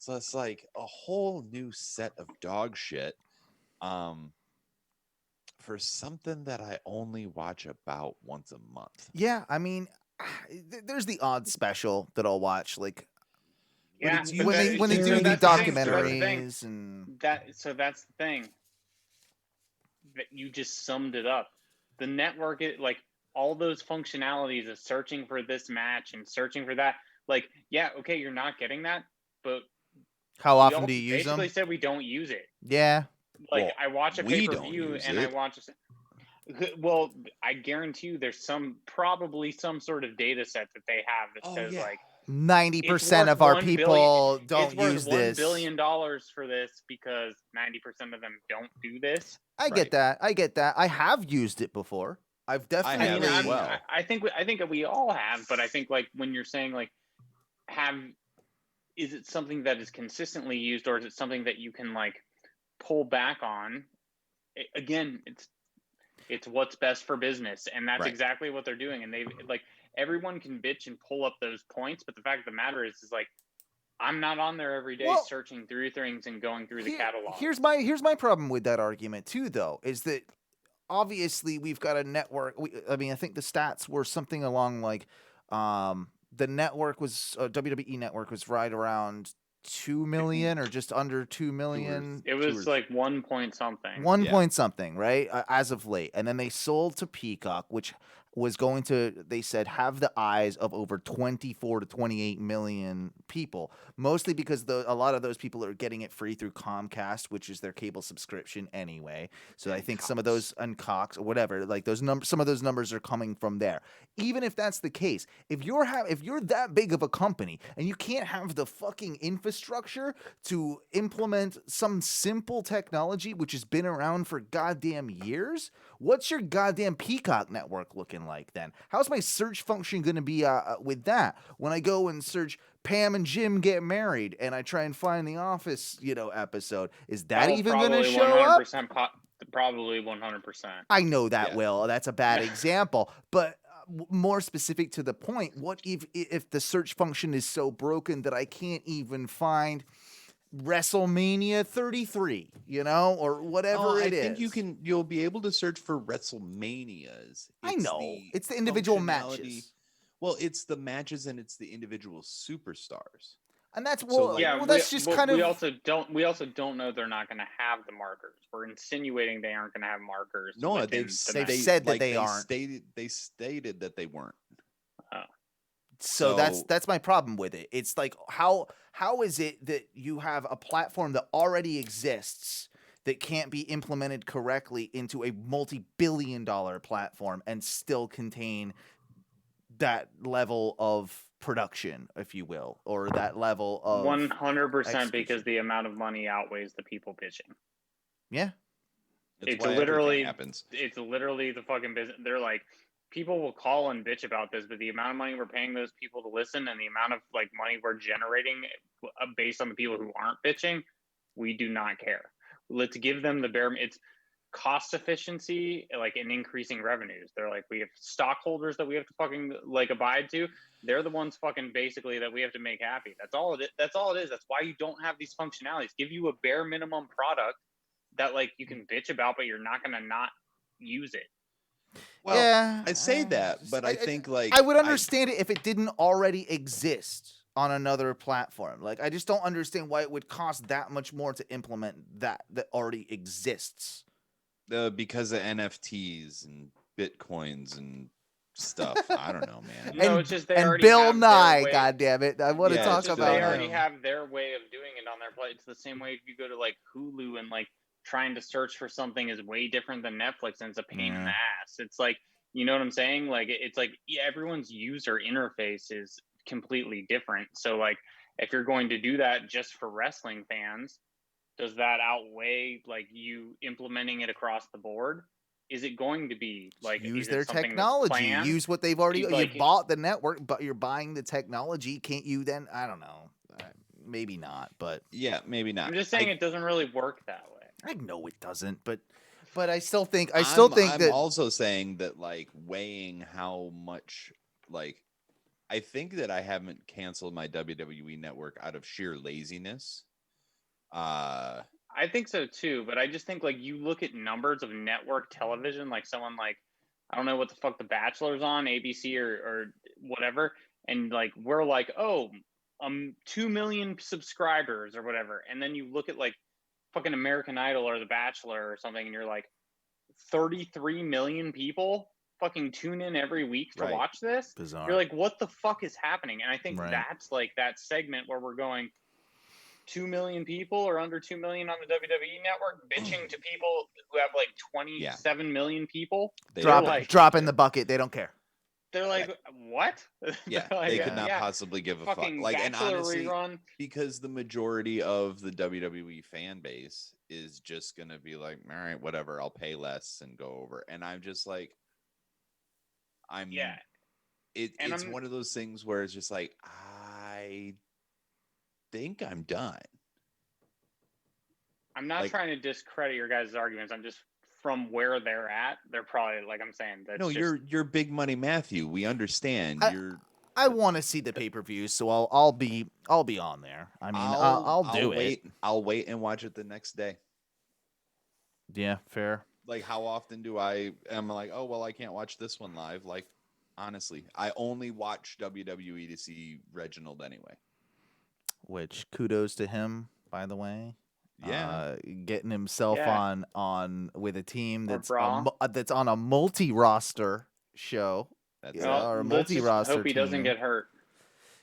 it's like a whole new set of dog shit. For something that I only watch about once a month. Yeah, I mean, there's the odd special that I'll watch, like when they do the documentaries and that. So that's the thing that you just summed it up. The network, like all those functionalities of searching for this match and searching for that, Like, yeah, okay, you're not getting that, but How we often all do you use basically them? said we don't use it. Yeah. Like, Well, I watch a we pay per don't view use and I it. watch. Well, I guarantee you, there's probably some sort of data set that they have that Oh says yeah. like 90% worth of our 1 billion. people It's don't worth use $1 this. billion for this because 90% of them don't do this. I get that. I get that. I have used it before. I've I I have mean, definitely. as well. I think we all have, but I think like when you're saying like is it something that is consistently used, or is it something that you can like pull back on? Again, it's what's best for business, and that's Right. exactly what they're doing. And they like everyone can bitch and pull up those points, but the fact of the matter is like I'm not on there every day Well, searching through things and going through the catalog. Here's my problem with that argument too, though, is that obviously we've got a network. I mean, I think the stats were something along like the network was WWE network was right around 2 million or just under 2 million. It was like 1 point something. One Yeah. point something, right? As of late. And then they sold to Peacock, which was going to, they said, have the eyes of over 24 to 28 million people, mostly because a lot of those people are getting it free through Comcast, which is their cable subscription anyway. So I think some of those, and Cox or whatever, like those numbers, some of those numbers are coming from there. Even if that's the case, if you're that big of a company and you can't have the fucking infrastructure to implement some simple technology which has been around for goddamn years, what's your goddamn Peacock network looking like then? How's my search function going to be with that? When I go and search Pam and Jim get married and I try and find the Office, episode, is that even going to show up? Probably 100%. I know that, Yeah. Will. That's a bad example, but more specific to the point, what if the search function is so broken that I can't even find WrestleMania 33, or whatever it is? I think you'll be able to search for WrestleManias. I know. It's the individual matches. Well, it's the matches and it's the individual superstars. And that's that's just kind of. We also don't know they're not going to have the markers. We're insinuating they aren't going to have markers. No, they've said that they aren't. They stated that they weren't. Oh. So that's my problem with it. It's like how is it that you have a platform that already exists that can't be implemented correctly into a multi-billion-dollar platform and still contain that level of production, if you will, or that level of 100% because the amount of money outweighs the people bitching. Yeah. It's literally happens. It's literally the fucking business. They're like, people will call and bitch about this, but the amount of money we're paying those people to listen and the amount of like money we're generating based on the people who aren't bitching, we do not care. Let's give them the bare. It's cost efficiency, like in increasing revenues. They're like, we have stockholders that we have to fucking like abide to. They're the ones fucking basically that we have to make happy. That's all it is. That's why you don't have these functionalities. Give you a bare minimum product that like you can bitch about, but you're not gonna not use it. Well, yeah, I say that, but I think like I would understand it if it didn't already exist on another platform. Like, I just don't understand why it would cost that much more to implement that already exists. Because of NFTs and Bitcoins and stuff. I don't know, man. No, it's just they and already Bill have Nye, their way. goddammit. I want to talk about They him. already have their way of doing it on their plate. It's the same way if you go to like Hulu and like trying to search for something is way different than Netflix, and it's a pain in the ass. It's like, you know what I'm saying? Like, it's like everyone's user interface is completely different. So like, if you're going to do that just for wrestling fans, does that outweigh like you implementing it across the board? Is it going to be like use their technology? Use what they've already. Like, you bought the network, but you're buying the technology. Can't you then? I don't know. Maybe not, but yeah, maybe not. I'm just saying it doesn't really work that way. I know it doesn't, but I still think I'm that. Also saying that like weighing how much like I think that I haven't canceled my WWE network out of sheer laziness. I think so too, but I just think like you look at numbers of network television, like someone like, I don't know what the fuck The Bachelor's on ABC or whatever, and like we're like, oh, 2 million subscribers or whatever, and then you look at like fucking American Idol or The Bachelor or something, and you're like 33 million people. fucking tune in every week to Right. watch this. Bizarre. You're like, what the fuck is happening? And I think Right. that's like that segment where we're going 2 million people or under 2 million on the WWE network bitching to people who have like 27 million people. Drop in the bucket. They don't care. They're like, what? Yeah, like, they could not possibly give a fuck. Like, and honestly, rerun. because the majority of the WWE fan base is just gonna be like, all right, whatever, I'll pay less and go over. And I'm just like, it's one of those things where it's just like, I think I'm done. I'm not trying to discredit your guys' arguments. I'm just from where they're at. They're probably like I'm saying. That's you're big money, Matthew. We understand. I want to see the pay-per-view, so I'll be on there. I mean, I'll do it. I'll wait and watch it the next day. Yeah, fair. Like, how often am like, oh well, I can't watch this one live. Like, honestly, I only watch WWE to see Reginald anyway. Which kudos to him, by the way. Yeah, getting himself on with a team that's on a multi-roster show. Or multi-roster. Hope he doesn't get hurt.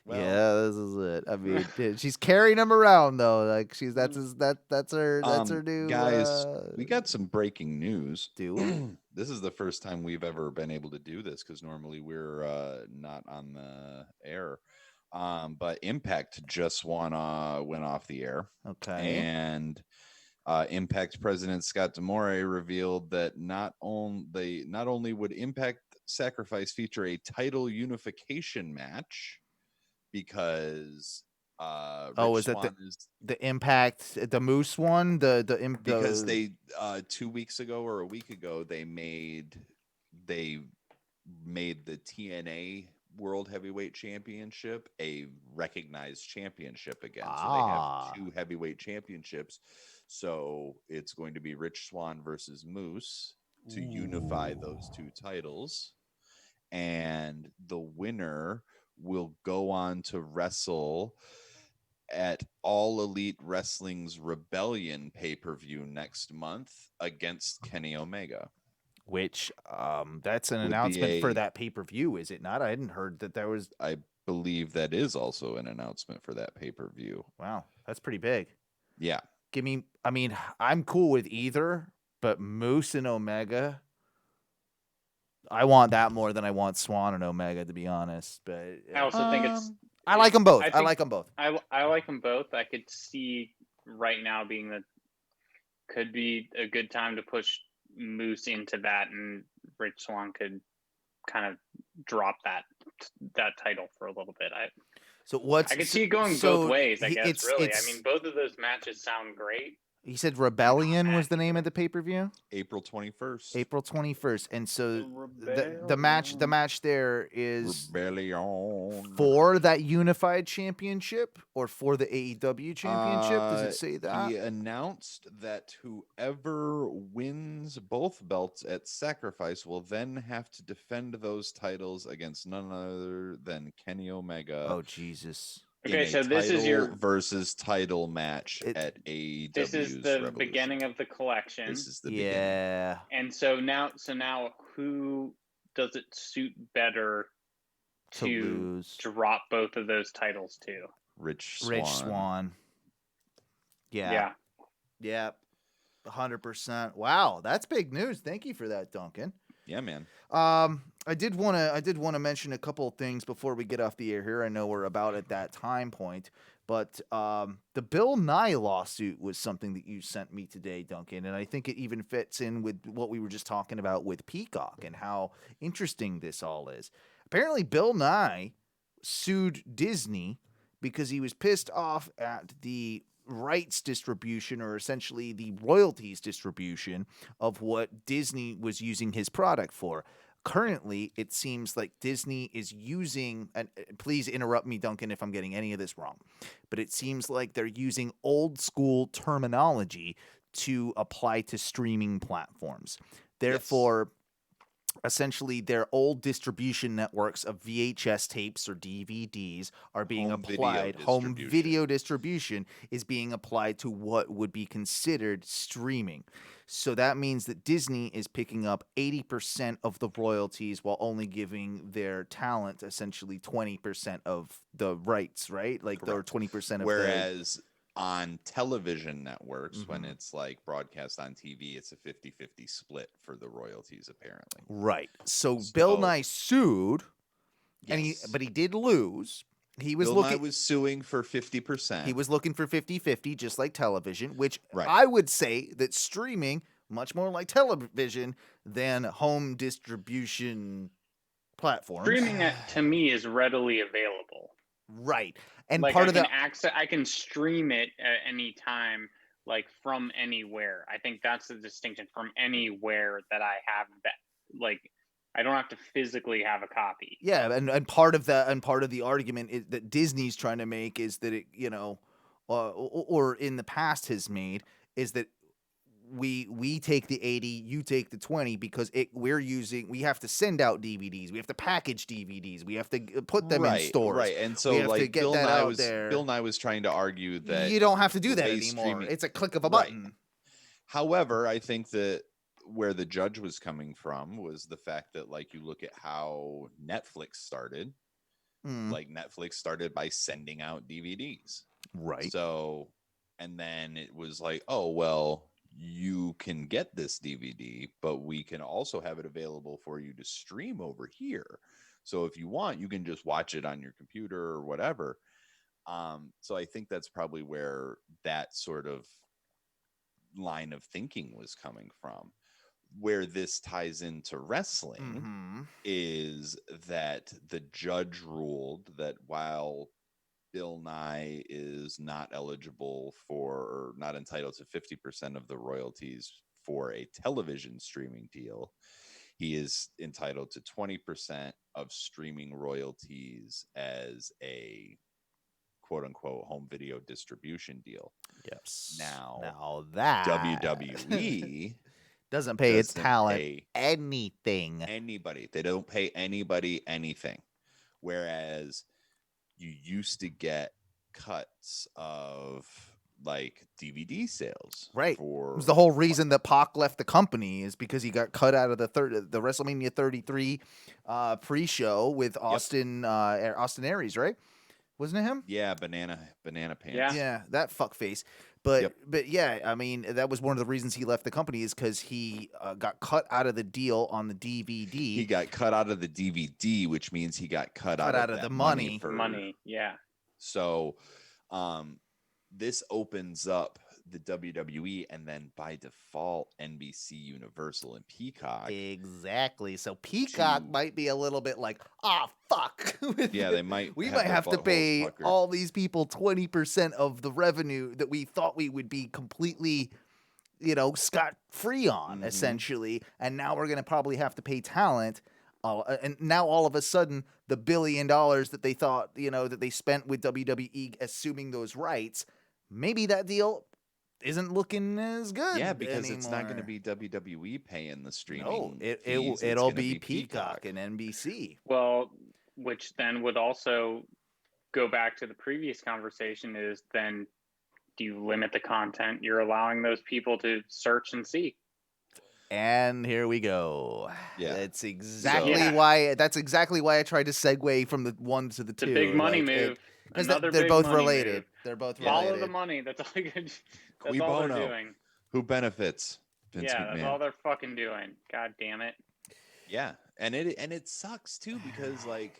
Well, yeah, this is it. I mean, she's carrying him around though. Like that's her new guys. We got some breaking news. Do we? This is the first time we've ever been able to do this because normally we're not on the air. But Impact just went off the air. Okay. And Impact President Scott D'Amore revealed that not only would Impact Sacrifice feature a title unification match because is that the Impact, the Moose one, because they 2 weeks ago or a week ago they made the TNA World Heavyweight Championship a recognized championship again. So they have 2 heavyweight championships. So it's going to be Rich Swann versus Moose to unify those 2 titles. And the winner will go on to wrestle at All Elite Wrestling's Rebellion pay-per-view next month against Kenny Omega. Which that's an announcement for that pay-per-view, is it not? I hadn't heard that there was. I believe that is also an announcement for that pay-per-view. Wow, that's pretty big. Yeah. I'm cool with either, but Moose and Omega, I want that more than I want Swan and Omega, to be honest. But I also think it's. I like them both. I like them both. I like them both. I could see right now being that could be a good time to push Moose into that, and Rich Swann could kind of drop that title for a little bit. I could see it going both ways. I guess really. I mean, both of those matches sound great. He said Rebellion was the name of the pay-per-view? April 21st. April 21st. And so the match there is Rebellion for that unified championship or for the AEW championship? Does it say that? He announced that whoever wins both belts at Sacrifice will then have to defend those titles against none other than Kenny Omega. Oh, Jesus. Okay, so this is your versus title match at AEW. This is the beginning of the collection. This is the beginning. And so now, who does it suit better to drop both of those titles to? Rich Swann. Yeah. 100%. Wow, that's big news. Thank you for that, Duncan. Yeah, man. I did want to mention a couple of things before we get off the air here. I know we're about at that time point, but the Bill Nye lawsuit was something that you sent me today, Duncan, and I think it even fits in with what we were just talking about with Peacock and how interesting this all is. Apparently, Bill Nye sued Disney because he was pissed off at the rights distribution, or essentially the royalties distribution of what Disney was using his product for. Currently, it seems like Disney is using, and please interrupt me, Duncan, if I'm getting any of this wrong, but it seems like they're using old school terminology to apply to streaming platforms. Therefore, essentially their old distribution networks of VHS tapes or DVDs are being applied. Home video distribution is being applied to what would be considered streaming. So that means that Disney is picking up 80% of the royalties while only giving their talent essentially 20% of the rights, right? Like they're 20% of Whereas on television networks, when it's like broadcast on TV, it's a 50-50 split for the royalties, apparently. Right. So Bill Nye sued, but he did lose. Bill Nye was suing for 50%. He was looking for 50-50, just like television, which I would say that streaming, much more like television than home distribution platforms. Streaming, to me, is readily available. Right. And like part of the I can stream it at any time, like from anywhere. I think that's the distinction, from anywhere that I have that, like, I don't have to physically have a copy. Yeah, and part of the argument that Disney's trying to make is that it, or in the past has made, is that we take the 80, you take the 20, because we have to send out DVDs, we have to package DVDs, we have to put them in stores, right? And so like Bill Nye was trying to argue that you don't have to do that anymore. It's a click of a button. Right. However, I think that where the judge was coming from was the fact that, like, you look at how Netflix started. Like, Netflix started by sending out DVDs, right? So, and then it was like, oh well, you can get this DVD, but we can also have it available for you to stream over here. So if you want, you can just watch it on your computer or whatever. So I think that's probably where that sort of line of thinking was coming from. Where this ties into wrestling is that the judge ruled that while Bill Nye is not eligible for, or not entitled to 50% of the royalties for a television streaming deal, he is entitled to 20% of streaming royalties as a quote unquote home video distribution deal. Yes. Now that WWE doesn't pay its talent anything. Anybody. They don't pay anybody anything. Whereas you used to get cuts of like DVD sales. Right. It was the whole reason that Pac left the company, is because he got cut out of the WrestleMania 33 pre-show with Austin Aries, right? Wasn't it him? Yeah, banana pants. Yeah, that fuckface. But yeah, I mean, that was one of the reasons he left the company, is because he got cut out of the deal on the DVD. He got cut out of the DVD, which means he got cut out of the money. Yeah. So this opens up the WWE, and then by default NBC, Universal, and Peacock. Exactly. So Peacock might be a little bit like, fuck. Yeah, they might. We might have to pay all these people 20% of the revenue that we thought we would be completely, scot-free on, essentially. And now we're going to probably have to pay talent. And now all of a sudden, the $1 billion that they thought, that they spent with WWE assuming those rights, maybe that deal isn't looking as good. Yeah, because anymore. It's not going to be WWE paying the streaming. No, it'll be Peacock and NBC. Well, which then would also go back to the previous conversation, is then do you limit the content you're allowing those people to search and see? And here we go. Yeah, that's exactly why I tried to segue from the one to the two. The big money move. Because they're both related. They're both related. Follow the money. That's all you can. That's all they're doing. Who benefits? Vince McMahon. That's all they're fucking doing. God damn it. Yeah, and it sucks too, because like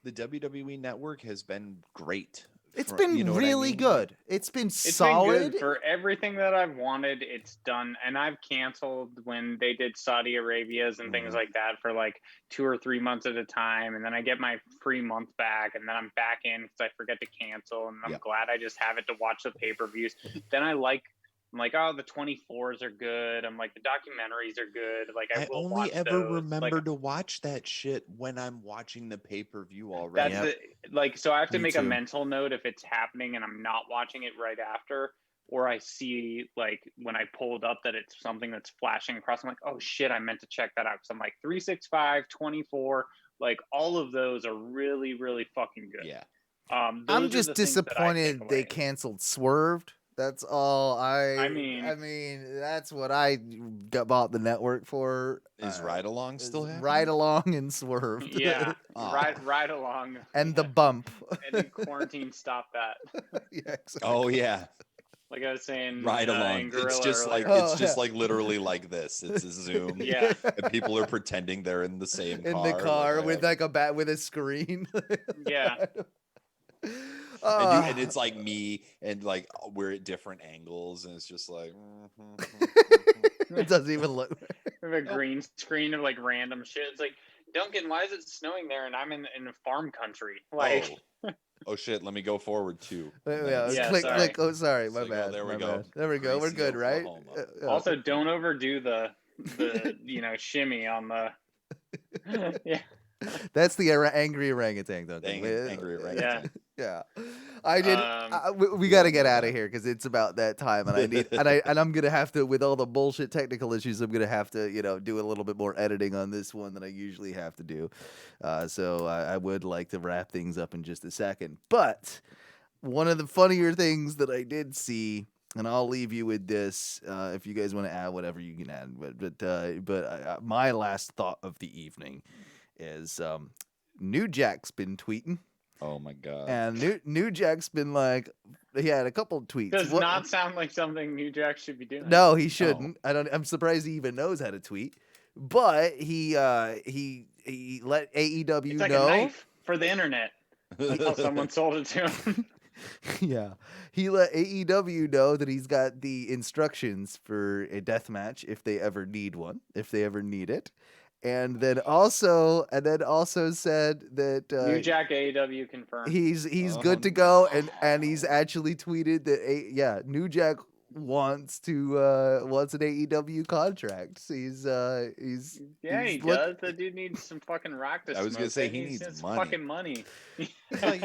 the WWE network has been great. It's been really good. It's been solid. Been good for everything that I've wanted. It's done, and I've canceled when they did Saudi Arabia's and things like that for like 2 or 3 months at a time, and then I get my free month back, and then I'm back in because I forget to cancel, and I'm glad I just have it to watch the pay-per-views. Then I'm like, oh, the 24s are good. I'm like, the documentaries are good. Like, I will only watch ever those. remember to watch that shit when I'm watching the pay-per-view already. So I have to make a mental note if it's happening and I'm not watching it right after. or I see like when I pulled up that it's something that's flashing across. I'm like, oh shit, I meant to check that out. Because I'm like 365, 24, like all of those are really, really fucking good. Yeah. I'm Those are just the things that I take disappointed they away. canceled Swerved. That's all I mean, that's what I got bought the network for. Is Ride Along is still happening? Ride Along and Swerved. yeah, Aw. right along. And the Yeah. bump. And then quarantine stopped that. Yeah, exactly. Oh yeah. Like I was saying, Ride Along. in It's Gorilla just like earlier. Oh, it's just yeah. like literally like this. It's a Zoom. Yeah. And people are pretending they're in the same car. In the car with like like with a screen. Yeah. and it's like me and like we're at different angles and it's just like It doesn't even look. We have a green screen of like random shit. It's like, Duncan, why is it snowing there and I'm in a farm country? Like, oh shit, let me go forward too. Yeah, Yeah, click, sorry. click. Oh, sorry, my It's like, bad. oh, there we my go. bad. There we go. We're Greasy good, right? Oklahoma. also don't overdo the shimmy on the. Yeah. That's the angry orangutan, Duncan. Angry orangutan. Yeah, I did. We we got to all get know out of that. here because it's about that time, and I need and I'm gonna have to, with all the bullshit technical issues, I'm gonna have to do a little bit more editing on this one than I usually have to do. So I would like to wrap things up in just a second, but one of the funnier things that I did see. And I'll leave you with this. If you guys want to add whatever you can add, but my last thought of the evening is New Jack's been tweeting, Oh my god. and New Jack's been like, he had a couple of tweets. Does not sound like something New Jack should be doing. No, he shouldn't. I'm surprised he even knows how to tweet. But he let AEW It's like know. a knife for the internet. How someone sold it to him. Yeah, he let AEW know that he's got the instructions for a death match if they ever need one, if they ever need it, and then also said that New Jack AEW confirmed. he's Oh, good to go, and he's actually tweeted that New Jack wants an AEW contract. So he's yeah, he's he does. The dude needs some fucking rock to I was gonna smoke. say he needs some money. fucking money. It's like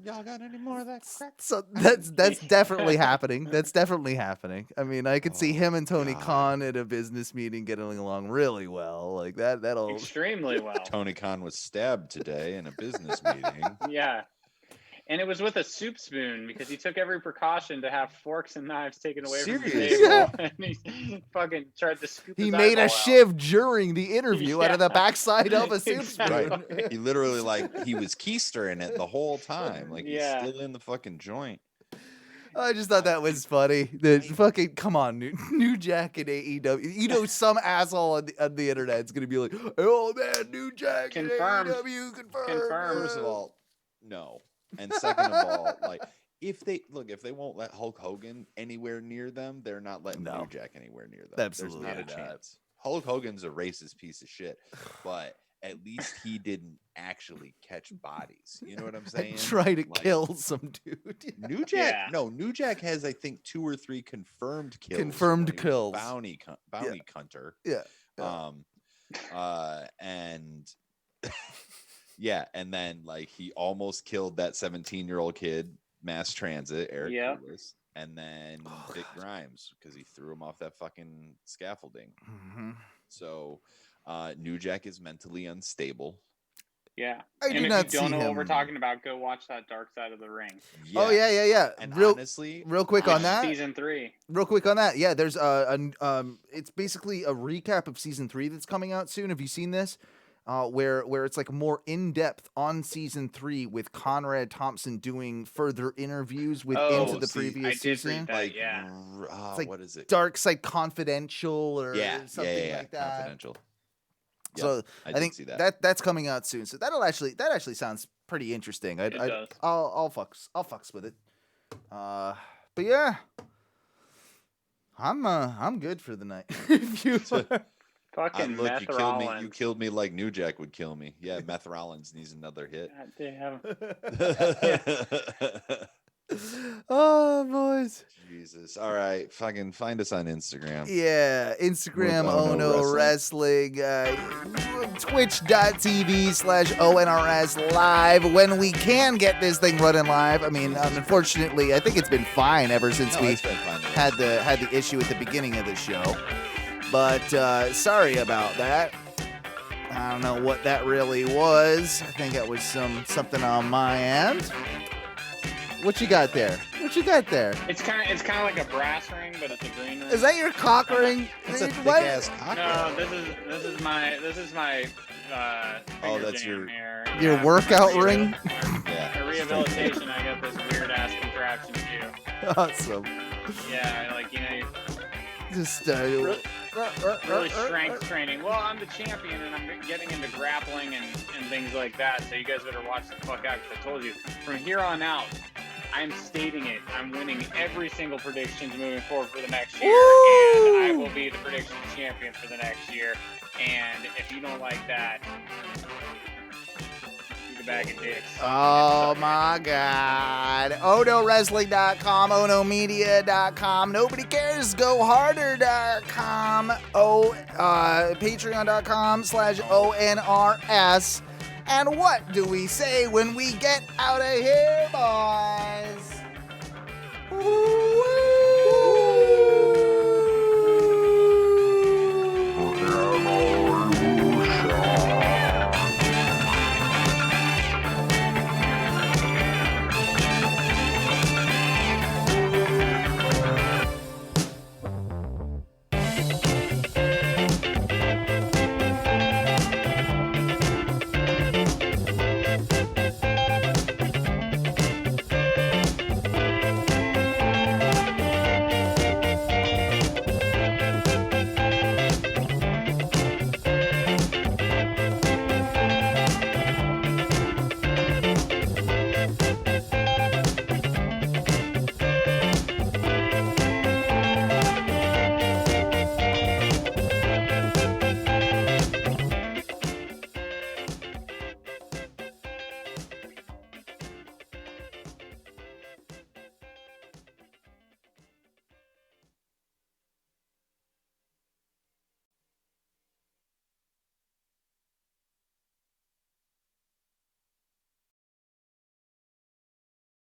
y'all got any more of that crap? So that's definitely happening. That's definitely happening. I mean, I could see him and Tony God. Khan at a business meeting getting along really well. Like that'll Extremely well. Tony Khan was stabbed today in a business meeting. Yeah. And it was with a soup spoon because he took every precaution to have forks and knives taken away from the Seriously? table. And he fucking tried to scoop he his made a eyeball out. shiv during the interview out of the Yeah. backside of a soup Exactly. spoon. Right. He literally he was keystering it the whole time. Like Yeah. he's still in the fucking joint. I just thought that was funny. That fucking come on, New Jack and AEW. Some asshole on the internet is gonna be like, "Oh man, New Jack Confirmed. and AEW confirmed." Confirmed. First of all, no. And second of all, like if they won't let Hulk Hogan anywhere near them, they're not letting No. New Jack anywhere near them. Absolutely There's not not. a chance. Hulk Hogan's a racist piece of shit, but at least he didn't actually catch bodies. You know what I'm saying? and try to Like, kill some dude. New Jack. Yeah. No, New Jack has I think 2 or 3 confirmed kills. Confirmed when he was kills. Bounty hunter. Yeah. And yeah, and then like he almost killed that 17-year-old kid, mass transit, Eric Yeah. Lewis, and then Oh, Dick Grimes because he threw him off that fucking scaffolding. Mhm. So New Jack is mentally unstable. Yeah. I And do if not you see don't know what we're him. talking about, go watch that Dark Side of the Ring. Oh yeah. And Real honestly, quick on Which that. Season 3. Real quick on that. Yeah, there's it's basically a recap of season 3 that's coming out soon. Have you seen this? Where it's like more in depth on season 3 with Conrad Thompson doing further interviews with into the see, previous I did read season. that. like, yeah. It's like what is it? Dark Side Confidential or something like that. Confidential. So I I did think see that. that's coming out soon. So that actually sounds pretty interesting. It does. I'll fucks with it. But yeah, I'm good for the night. If you Fucking Look, Meth you killed me. You Rollins. killed me like New Jack would kill me. Yeah, Meth Rollins needs another hit. God damn. Oh, boys. Jesus. All right. Fucking find us on Instagram. Yeah, Instagram, With Ohno Ohno Wrestling, twitch.tv/ONRS live when we can get this thing running live. I mean, unfortunately, I think it's been fine ever since we it's been fun, yeah. had the issue at the beginning of the show. But sorry about that. I don't know what that really was. I think it was something on my end. What you got there? What you got there? It's kind of like a brass ring, but it's a green ring. Is that your cock ring? That's a What? thick-ass cock No, ring. this is my Oh, finger that's jam here. Your Yeah, workout for ring? Yeah. For rehabilitation, I got this weird ass contraption too. Awesome. Yeah, like Just really strength training. Well, I'm the champion, and I'm getting into grappling and things like that. So you guys better watch the fuck out, because I told you from here on out, I'm stating it. I'm winning every single predictions moving forward for the next year, and I will be the predictions champion for the next year. And if you don't like that, eat a bag of dicks. Oh my God. OhnoWrestling.com, OhnoMedia.com, NobodyCaresGoHarder.com, Patreon.com/ONRS. And what do we say when we get out of here, boys? Woo!